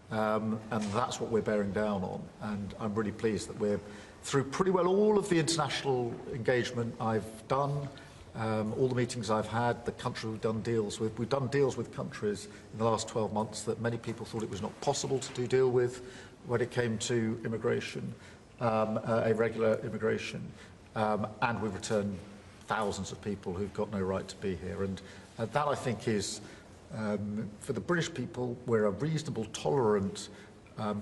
and that's what we're bearing down on. And I'm really pleased that we're through pretty well all of the international engagement I've done, all the meetings I've had, the country we've done deals with. We've done deals with countries in the last 12 months that many people thought it was not possible to deal with when it came to immigration, irregular immigration, and we've returned thousands of people who've got no right to be here. And that, I think, is, for the British people, we're a reasonable, tolerant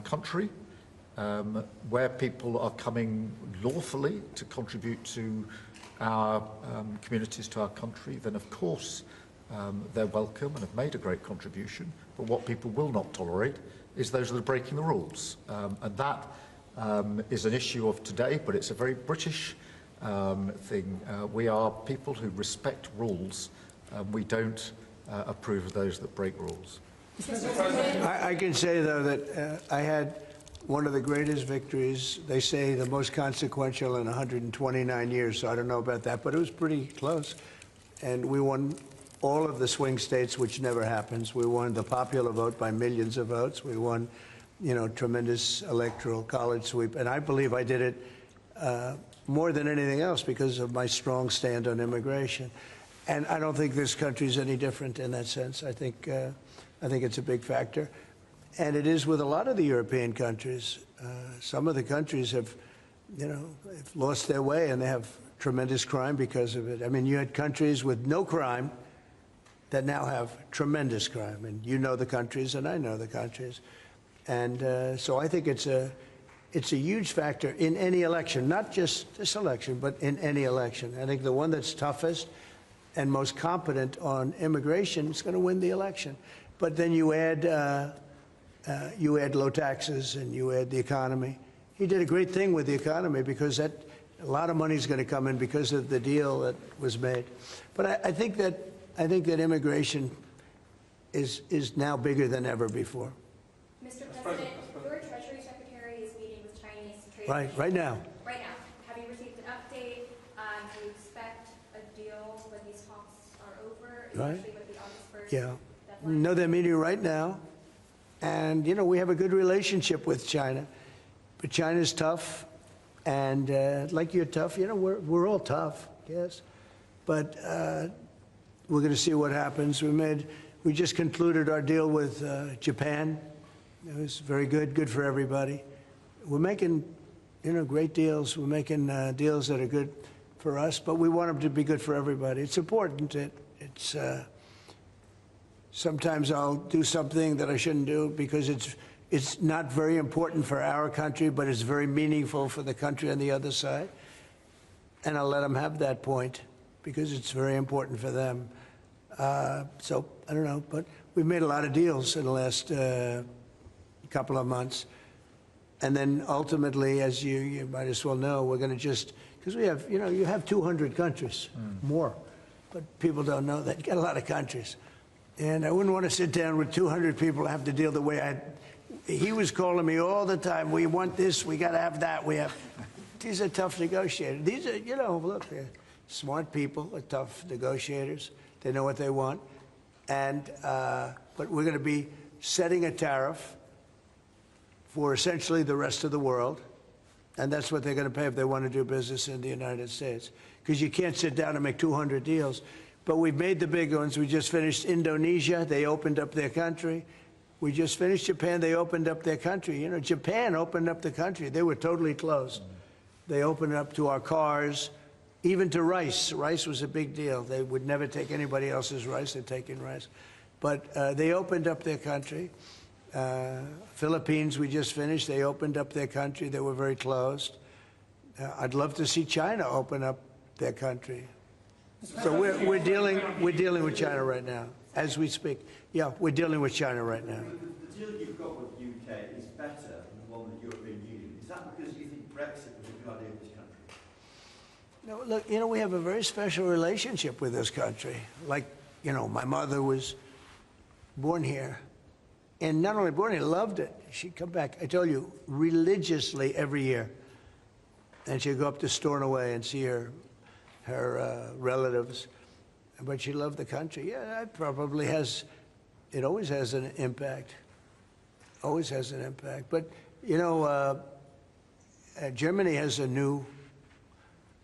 country where people are coming lawfully to contribute to our communities, to our country. Then, of course, they're welcome and have made a great contribution. But what people will not tolerate is those that are breaking the rules. And that is an issue of today, but it's a very British thing. We are people who respect rules. We don't approve of those that break rules. I can say, though, that I had one of the greatest victories, they say the most consequential in 129 years, so I don't know about that, but it was pretty close. And we won all of the swing states, which never happens. We won the popular vote by millions of votes. We won, tremendous electoral college sweep. And I believe I did it more than anything else because of my strong stand on immigration. And I don't think this country is any different in that sense. I think it's a big factor. And it is with a lot of the European countries. Some of the countries have lost their way, and they have tremendous crime because of it. I mean, you had countries with no crime that now have tremendous crime. And you know the countries, and I know the countries. And so I think it's a huge factor in any election, not just this election, but in any election. I think the one that's toughest and most competent on immigration is going to win the election. But then you add low taxes and you add the economy. He did a great thing with the economy because a lot of money is going to come in because of the deal that was made. But I think that immigration is now bigger than ever before. Mr. President, your Treasury Secretary is meeting with Chinese trade Right now. Right now. Have you received an update? Do you expect a deal when these talks are over, especially with the August 1st deadline? No, they're meeting right now. And, we have a good relationship with China. But China's tough. And like you're tough, we're all tough, yes. But we're going to see what happens. We just concluded our deal with Japan. It was very good for everybody. We're making, great deals. We're making deals that are good for us, but we want them to be good for everybody. It's important. It's sometimes I'll do something that I shouldn't do because it's not very important for our country, but it's very meaningful for the country on the other side. And I'll let them have that point because it's very important for them. So I don't know, but we've made a lot of deals in the last couple of months. And then ultimately, as you might as well know, we're going to just, because we have, you have 200 countries, more, but people don't know that. You got a lot of countries. And I wouldn't want to sit down with 200 people and have to deal the way he was calling me all the time. We want this, we got to have that, these are tough negotiators. These are, look, they're smart people, they're tough negotiators. They know what they want. And, but we're going to be setting a tariff for essentially the rest of the world. And that's what they're going to pay if they want to do business in the United States. Because you can't sit down and make 200 deals. But we've made the big ones. We just finished Indonesia. They opened up their country. We just finished Japan. They opened up their country. You know, Japan opened up the country. They were totally closed. They opened up to our cars, even to rice. Rice was a big deal. They would never take anybody else's rice. They're taking rice. But they opened up their country. Philippines, we just finished. They opened up their country. They were very closed. I'd love to see China open up their country. So we're dealing with China right now, as we speak. Yeah, we're dealing with China right now. The deal you've got with the UK is better than the one with the European Union. Is that because you think Brexit was a good idea for this country? No, look, you know, we have a very special relationship with this country. Like, you know, my mother was born here. And not only born here, loved it. She'd come back, I told you, religiously every year. And she'd go up to Stornoway and see her relatives. But she loved the country. Yeah, that probably has, it always has an impact. Always has an impact. But, you know, Germany has a new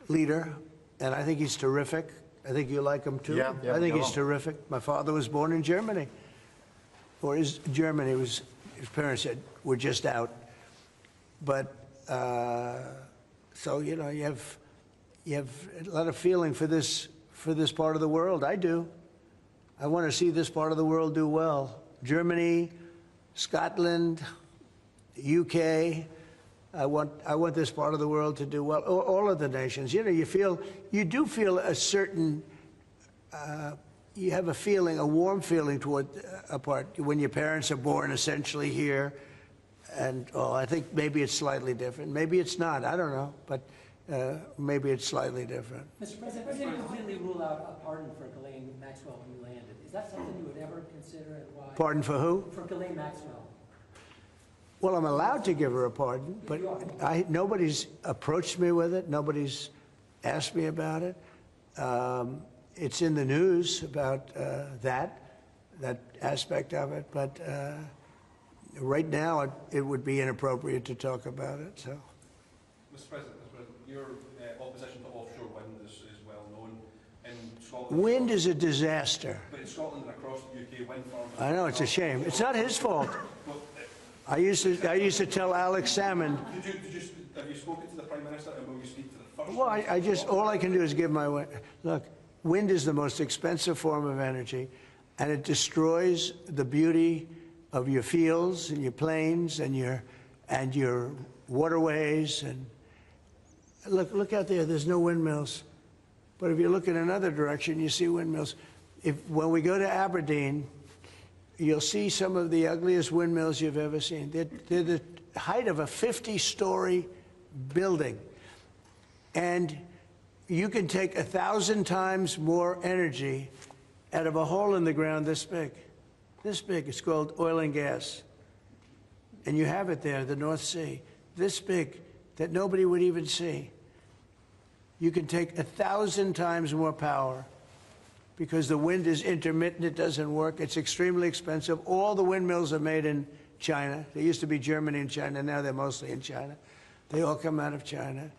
leader, and I think he's terrific. I think you like him too. Yeah, I think he's terrific. My father was born in Germany. Or is Germany, his parents said, we're just out. But, so, you know, you have a lot of feeling for this part of the world. I do. I want to see this part of the world do well. Germany, Scotland, UK. I want this part of the world to do well. All of the nations. You know, you do feel a certain, you have a feeling, a warm feeling toward a part when your parents are born essentially here. And I think maybe it's slightly different. Maybe it's not. I don't know. But maybe it's slightly different. Mr. President, would you completely rule out a pardon for Ghislaine Maxwell when you landed? Is that something you would ever consider, and why? Pardon for who? For Ghislaine Maxwell. Well, I'm allowed to give her a pardon, but nobody's approached me with it. Nobody's asked me about it. It's in the news about that aspect of it, but right now it would be inappropriate to talk about it. So, Mr. President, your opposition to offshore wind is well known in Scotland. Wind is a disaster. But in Scotland and across the UK, wind farms. I know, it's a shame. It's not his fault. I used to tell Alex Salmond. Have you spoken to the Prime Minister, and will you speak to the First? Well, all I can do is give my look. Wind is the most expensive form of energy, and it destroys the beauty of your fields and your plains and your waterways. And look out there. There's no windmills, but if you look in another direction, you see windmills. When we go to Aberdeen, you'll see some of the ugliest windmills you've ever seen. They're the height of a 50-story building. And you can take 1,000 times more energy out of a hole in the ground this big. This big. It's called oil and gas. And you have it there, the North Sea. This big, that nobody would even see. You can take 1,000 times more power because the wind is intermittent, it doesn't work, it's extremely expensive. All the windmills are made in China. They used to be Germany and China, now they're mostly in China. They all come out of China.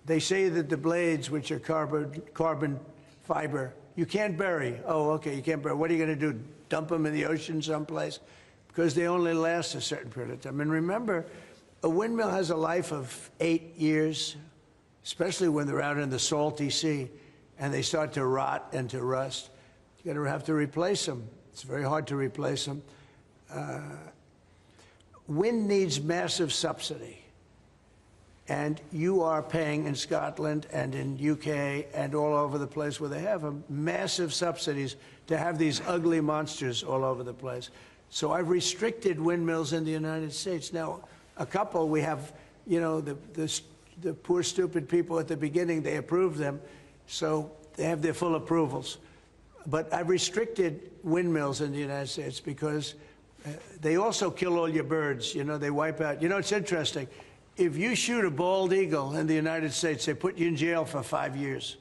They say that the blades, which are carbon fiber, you can't bury. Oh, okay, you can't bury. What are you going to do, dump them in the ocean someplace? Because they only last a certain period of time. And remember, a windmill has a life of 8 years, especially when they're out in the salty sea and they start to rot and to rust. You're going to have to replace them. It's very hard to replace them. Wind needs massive subsidy. And you are paying in Scotland and in UK and all over the place where they have massive subsidies to have these ugly monsters all over the place. So I've restricted windmills in the United States. Now, a couple we have, you know, the poor stupid people at the beginning, they approved them, so they have their full approvals. But I've restricted windmills in the United States because they also kill all your birds. You know, they wipe out. You know, it's interesting. If you shoot a bald eagle in the United States, they put you in jail for 5 years.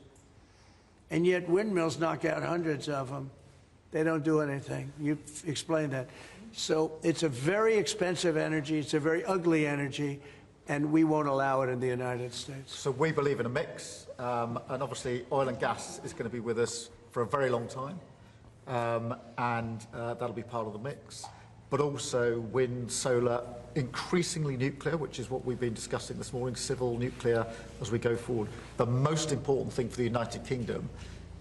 And yet windmills knock out hundreds of them. They don't do anything. You explained that. So it's a very expensive energy. It's a very ugly energy. and we won't allow it in the United States. So we believe in a mix, and obviously oil and gas is going to be with us for a very long time, and that'll be part of the mix. But also wind, solar, increasingly nuclear, which is what we've been discussing this morning, civil nuclear as we go forward. The most important thing for the United Kingdom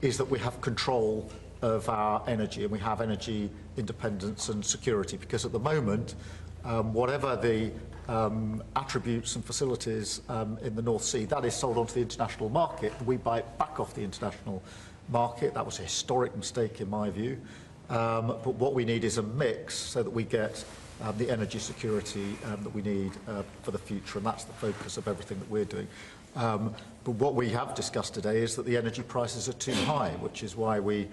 is that we have control of our energy, and we have energy independence and security, because at the moment, whatever the attributes and facilities in the North Sea, that is sold onto the international market. We buy it back off the international market. That was a historic mistake in my view. But what we need is a mix so that we get the energy security that we need for the future, and that's the focus of everything that we're doing. But what we have discussed today is that the energy prices are too high, which is why we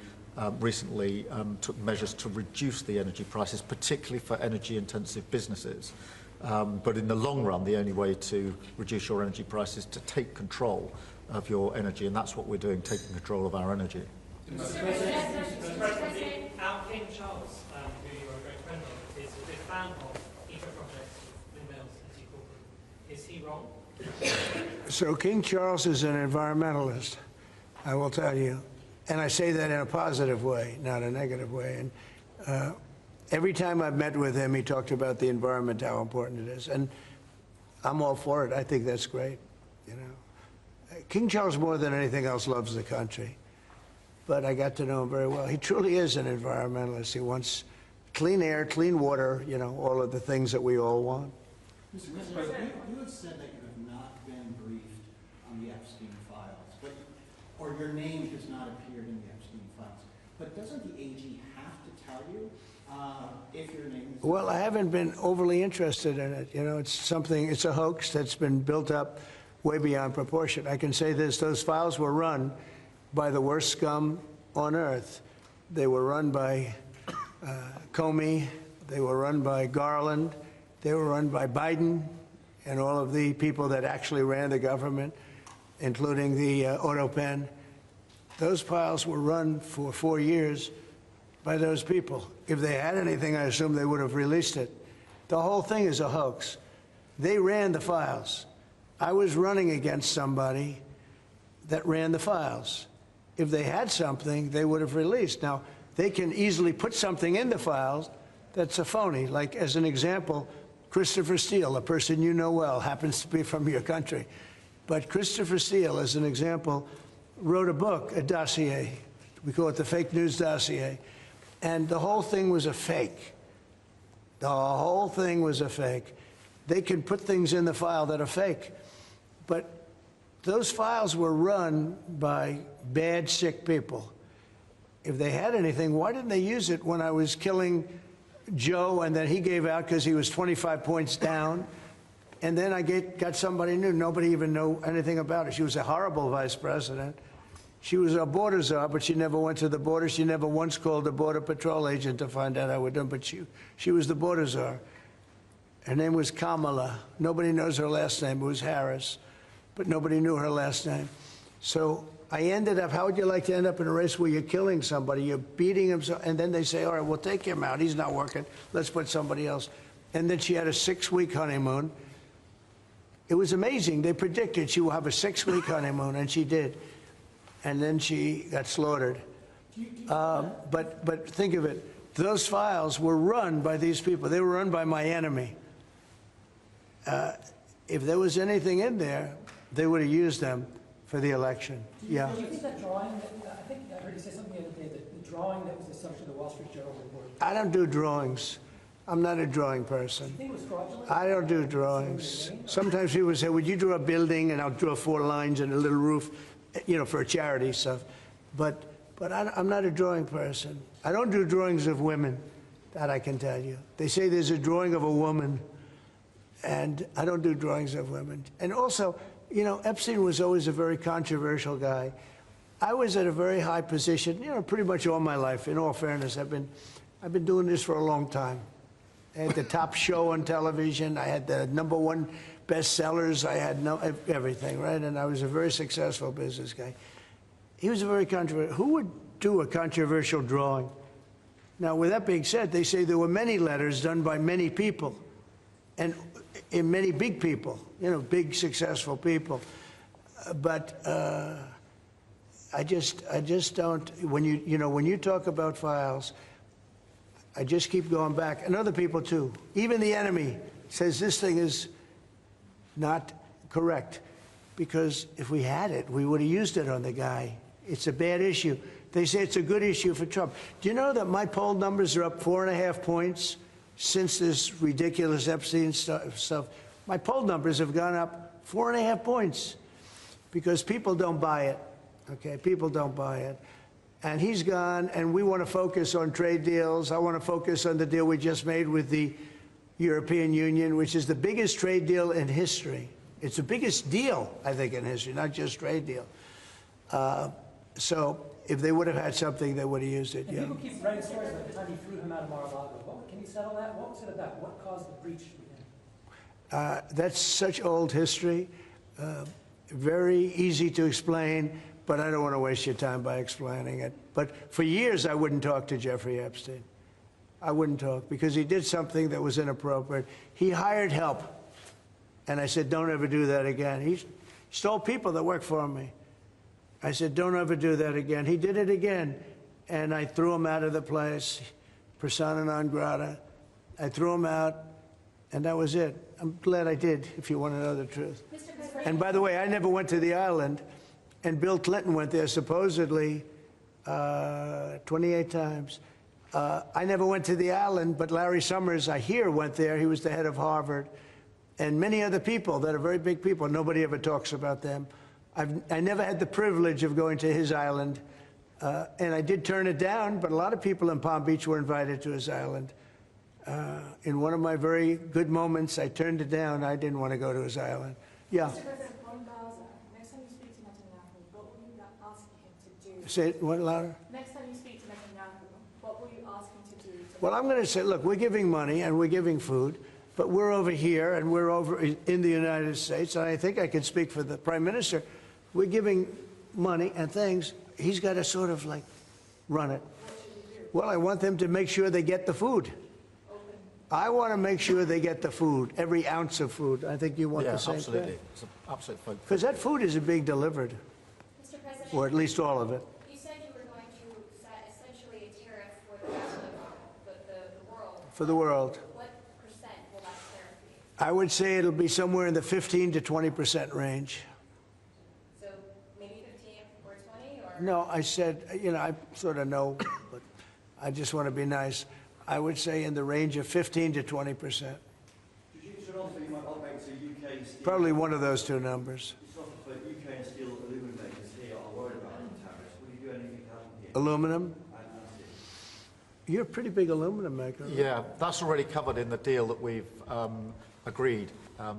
recently took measures to reduce the energy prices, particularly for energy-intensive businesses. But in the long run, the only way to reduce your energy prices is to take control of your energy, and that's what we're doing, taking control of our energy. Mr. President, our King Charles, who you are a great friend of, is a big fan of eco projects, windmills, as you call them. Is he wrong? So King Charles is an environmentalist, I will tell you. And I say that in a positive way, not a negative way. And every time I've met with him, he talked about the environment, how important it is. And I'm all for it. I think that's great, you know. King Charles, more than anything else, loves the country. But I got to know him very well. He truly is an environmentalist. He wants clean air, clean water, you know, all of the things that we all want. Mr. President, you have said that you have not been briefed on the Epstein files, or your name has not appeared in the Epstein files. But doesn't the AG have to tell you if your name is... Well, I haven't been overly interested in it. You know, it's a hoax that's been built up way beyond proportion. I can say this, those files were run by the worst scum on earth. They were run by Comey, they were run by Garland, they were run by Biden and all of the people that actually ran the government, including the Autopen. Those files were run for 4 years by those people. If they had anything, I assume they would have released it. The whole thing is a hoax. They ran the files. I was running against somebody that ran the files. If they had something, they would have released. Now, they can easily put something in the files that's a phony. Like, as an example, Christopher Steele, a person you know well, happens to be from your country. But Christopher Steele, as an example, wrote a book, a dossier. We call it the fake news dossier. And the whole thing was a fake. The whole thing was a fake. They can put things in the file that are fake. But those files were run by bad, sick people. If they had anything, why didn't they use it when I was killing Joe and then he gave out because he was 25 points down? And then I got somebody new. Nobody even knew anything about it. She was a horrible vice president. She was a border czar, but she never went to the border. She never once called a border patrol agent to find out how we're doing, but she was the border czar. Her name was Kamala. Nobody knows her last name. It was Harris, but nobody knew her last name. So I ended up, how would you like to end up in a race where you're killing somebody, you're beating him, and then they say, all right, we'll take him out. He's not working. Let's put somebody else. And then she had a 6-week honeymoon. It was amazing. They predicted she will have a 6-week honeymoon, and she did. And then she got slaughtered. But think of it. Those files were run by these people. They were run by my enemy. If there was anything in there, they would have used them for the election. Yeah. Do you think that drawing, I think I heard you say something the other day, that the drawing that was the subject of the Wall Street Journal report. I don't do drawings. I'm not a drawing person. Do you think it was fraudulent? I don't do drawings. Sometimes people say, would you draw a building? And I'll draw 4 lines and a little roof, you know, for charity stuff. But I'm not a drawing person. I don't do drawings of women, that I can tell you. They say there's a drawing of a woman, and I don't do drawings of women. And also, you know, Epstein was always a very controversial guy. I was at a very high position, you know, pretty much all my life. In all fairness, I've been doing this for a long time. I had the top show on television. I had the #1 bestsellers. I had everything, right? And I was a very successful business guy. He was a very controversial. Who would do a controversial drawing? Now, with that being said, they say there were many letters done by many people. And in many big people, you know, big successful people. But I just don't. When you talk about files, I just keep going back, and other people too. Even the enemy says this thing is not correct, because if we had it, we would have used it on the guy. It's a bad issue. They say it's a good issue for Trump. Do you know that my poll numbers are up 4.5 points since this ridiculous Epstein stuff? My poll numbers have gone up 4.5 points because people don't buy it. Okay, people don't buy it. And he's gone, and we want to focus on trade deals. I want to focus on the deal we just made with the European Union, which is the biggest trade deal in history. It's the biggest deal, I think, in history, not just trade deal. So if they would have had something, they would have used it. And people keep writing stories like the time he threw him out of Mar-a-Lago. Can you settle that? What was it about? What caused the breach with him? That's such old history. Very easy to explain, but I don't want to waste your time by explaining it. But for years, I wouldn't talk to Jeffrey Epstein. I wouldn't talk because he did something that was inappropriate. He hired help. And I said, don't ever do that again. He stole people that worked for me. I said, don't ever do that again. He did it again. And I threw him out of the place, persona non grata. I threw him out, and that was it. I'm glad I did, if you want to know the truth. And by the way, I never went to the island, and Bill Clinton went there supposedly 28 times. I never went to the island, but Larry Summers, I hear, went there. He was the head of Harvard. And many other people that are very big people. Nobody ever talks about them. I never had the privilege of going to his island. And I did turn it down, but a lot of people in Palm Beach were invited to his island. In one of my very good moments, I turned it down. I didn't want to go to his island. Yeah. Mr. President, on Gaza, next time you speak to Netanyahu, what will you ask him to do? Say it what, louder? Next time you speak to Netanyahu, what will you ask him to do? Well, I'm going to say, look, we're giving money and we're giving food, but we're over here and we're over in the United States, and I think I can speak for the Prime Minister. We're giving money and things. He's got to sort of like run it. Well, I want them to make sure they get the food. I want to make sure they get the food, every ounce of food. I think you want the same absolutely. thing. It's an absolute focus. Because that food isn't being delivered, Mr. President, or at least all of it. you said you were going to set essentially a tariff for the rest of the world. For the world. What percent will that tariff be? I would say it'll be somewhere in the 15 to 20% range. So maybe 15 or 20? Or? No, I said, you know, I sort of know, but I just want to be nice. I would say in the range of 15 to 20%. Probably one of those two numbers. UK and steel aluminum makers here are worried about tariffs. Will you do anything to help them here? Aluminum? You're a pretty big aluminum maker. Right? Yeah, that's already covered in the deal that we've agreed.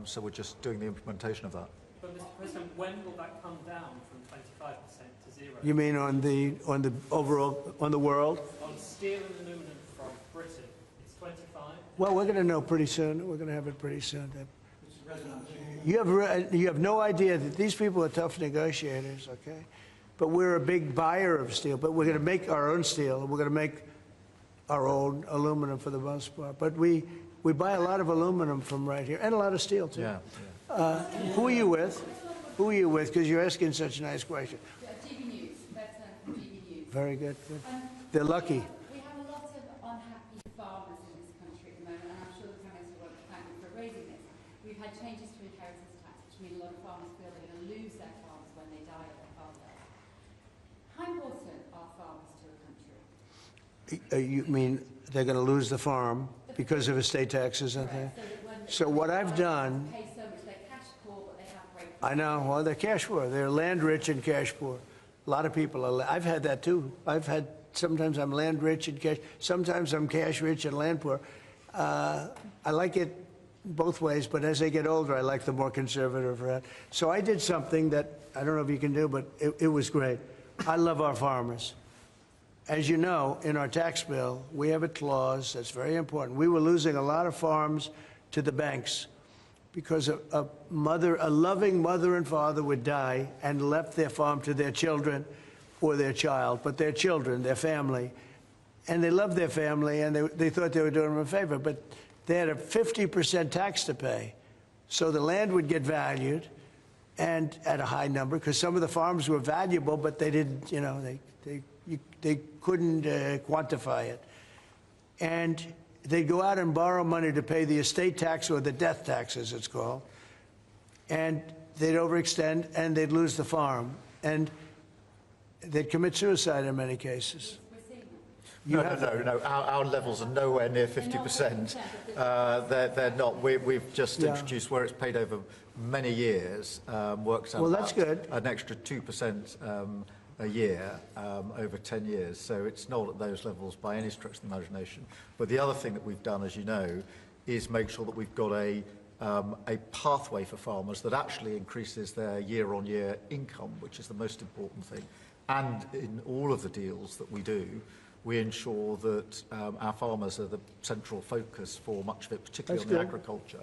So we're just doing the implementation of that. But Mr. President, when will that come down from 25% to 0? You mean on the overall, on the world? On steel and aluminum from Britain, it's 25. Well, we're going to know pretty soon. We're going to have it pretty soon. You have no idea that these people are tough negotiators, okay? But we're a big buyer of steel. But we're going to make our own steel. We're going to make our own aluminum for the most part. But we buy a lot of aluminum from right here, and a lot of steel too. Yeah. Who are you with? Who are you with? Because you're asking such a nice question. TV News. That's from TV News. Very good. Good. They're lucky. We have a lot of unhappy farmers in this country at the moment, and I'm sure the Prime Minister won't thank me for raising this. We've had changes to inheritance tax, which mean a lot of farmers feel they're going to lose their farms when they die or their farm dies. How important are farmers to a country? You mean they're going to lose the farm because of estate taxes and things? So what I've done... Pay so much, they're cash poor, but they have great... I know. Well, they're cash poor. They're land rich and cash poor. A lot of people are... I've had that too. Sometimes I'm land rich and cash... Sometimes I'm cash rich and land poor. I like it both ways, but as they get older, I like the more conservative route. So I did something that I don't know if you can do, but it was great. I love our farmers. As you know, in our tax bill, we have a clause that's very important. We were losing a lot of farms to the banks because a loving mother and father would die and left their farm to their children or their child, but their children, their family. And they loved their family, and they thought they were doing them a favor, but they had a 50% tax to pay. So the land would get valued, and at a high number, because some of the farms were valuable, but they didn't, you know, they couldn't quantify it. And they'd go out and borrow money to pay the estate tax, or the death tax, as it's called, and they'd overextend, and they'd lose the farm, and they'd commit suicide in many cases. No. Our levels are nowhere near 50%. They're not. We've just introduced, where it's paid over many years, works out. Well, that's good. An extra 2% a year over 10 years. So it's not at those levels by any stretch of the imagination. But the other thing that we've done, as you know, is make sure that we've got a pathway for farmers that actually increases their year-on-year income, which is the most important thing. And in all of the deals that we do, we ensure that our farmers are the central focus for much of it, particularly on the agriculture,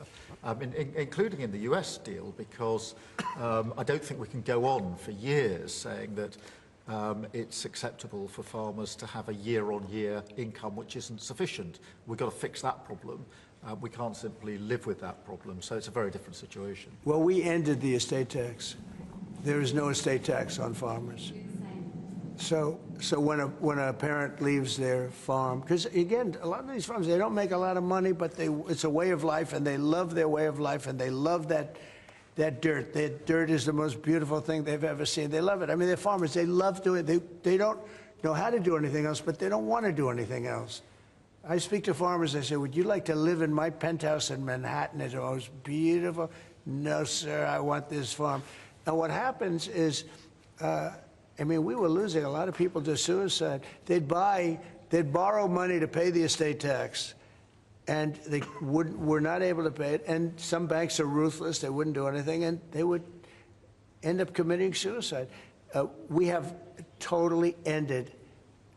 including in the US deal, because I don't think we can go on for years saying that it's acceptable for farmers to have a year-on-year income which isn't sufficient. We've got to fix that problem. We can't simply live with that problem, so it's a very different situation. Well, we ended the estate tax. There is no estate tax on farmers. So when a parent leaves their farm, because again, a lot of these farms, they don't make a lot of money, but it's a way of life, and they love their way of life, and they love that dirt. That dirt is the most beautiful thing they've ever seen. They love it. I mean, they're farmers. They love doing it. They don't know how to do anything else, but they don't want to do anything else. I speak to farmers. I say, would you like to live in my penthouse in Manhattan? It's the most beautiful. No, sir, I want this farm. And what happens is, I mean, we were losing a lot of people to suicide. They'd borrow money to pay the estate tax, and they were not able to pay it. And some banks are ruthless; they wouldn't do anything, and they would end up committing suicide. We have totally ended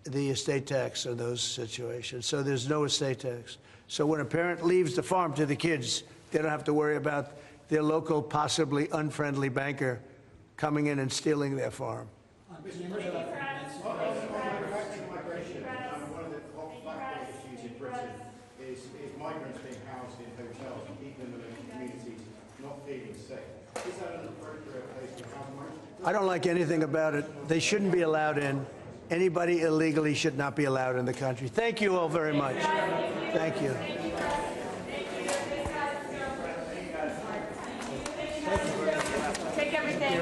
the estate tax in those situations, so there's no estate tax. So when a parent leaves the farm to the kids, they don't have to worry about their local, possibly unfriendly banker coming in and stealing their farm. Migration, one of the hot background issues in Britain is migrants being housed in hotels and people in the local communities not feeling safe. Is that an appropriate place to house migrants? I don't like anything about it. They shouldn't be allowed in. Anybody illegally should not be allowed in the country. Thank you all very much. Thank you. Take everything.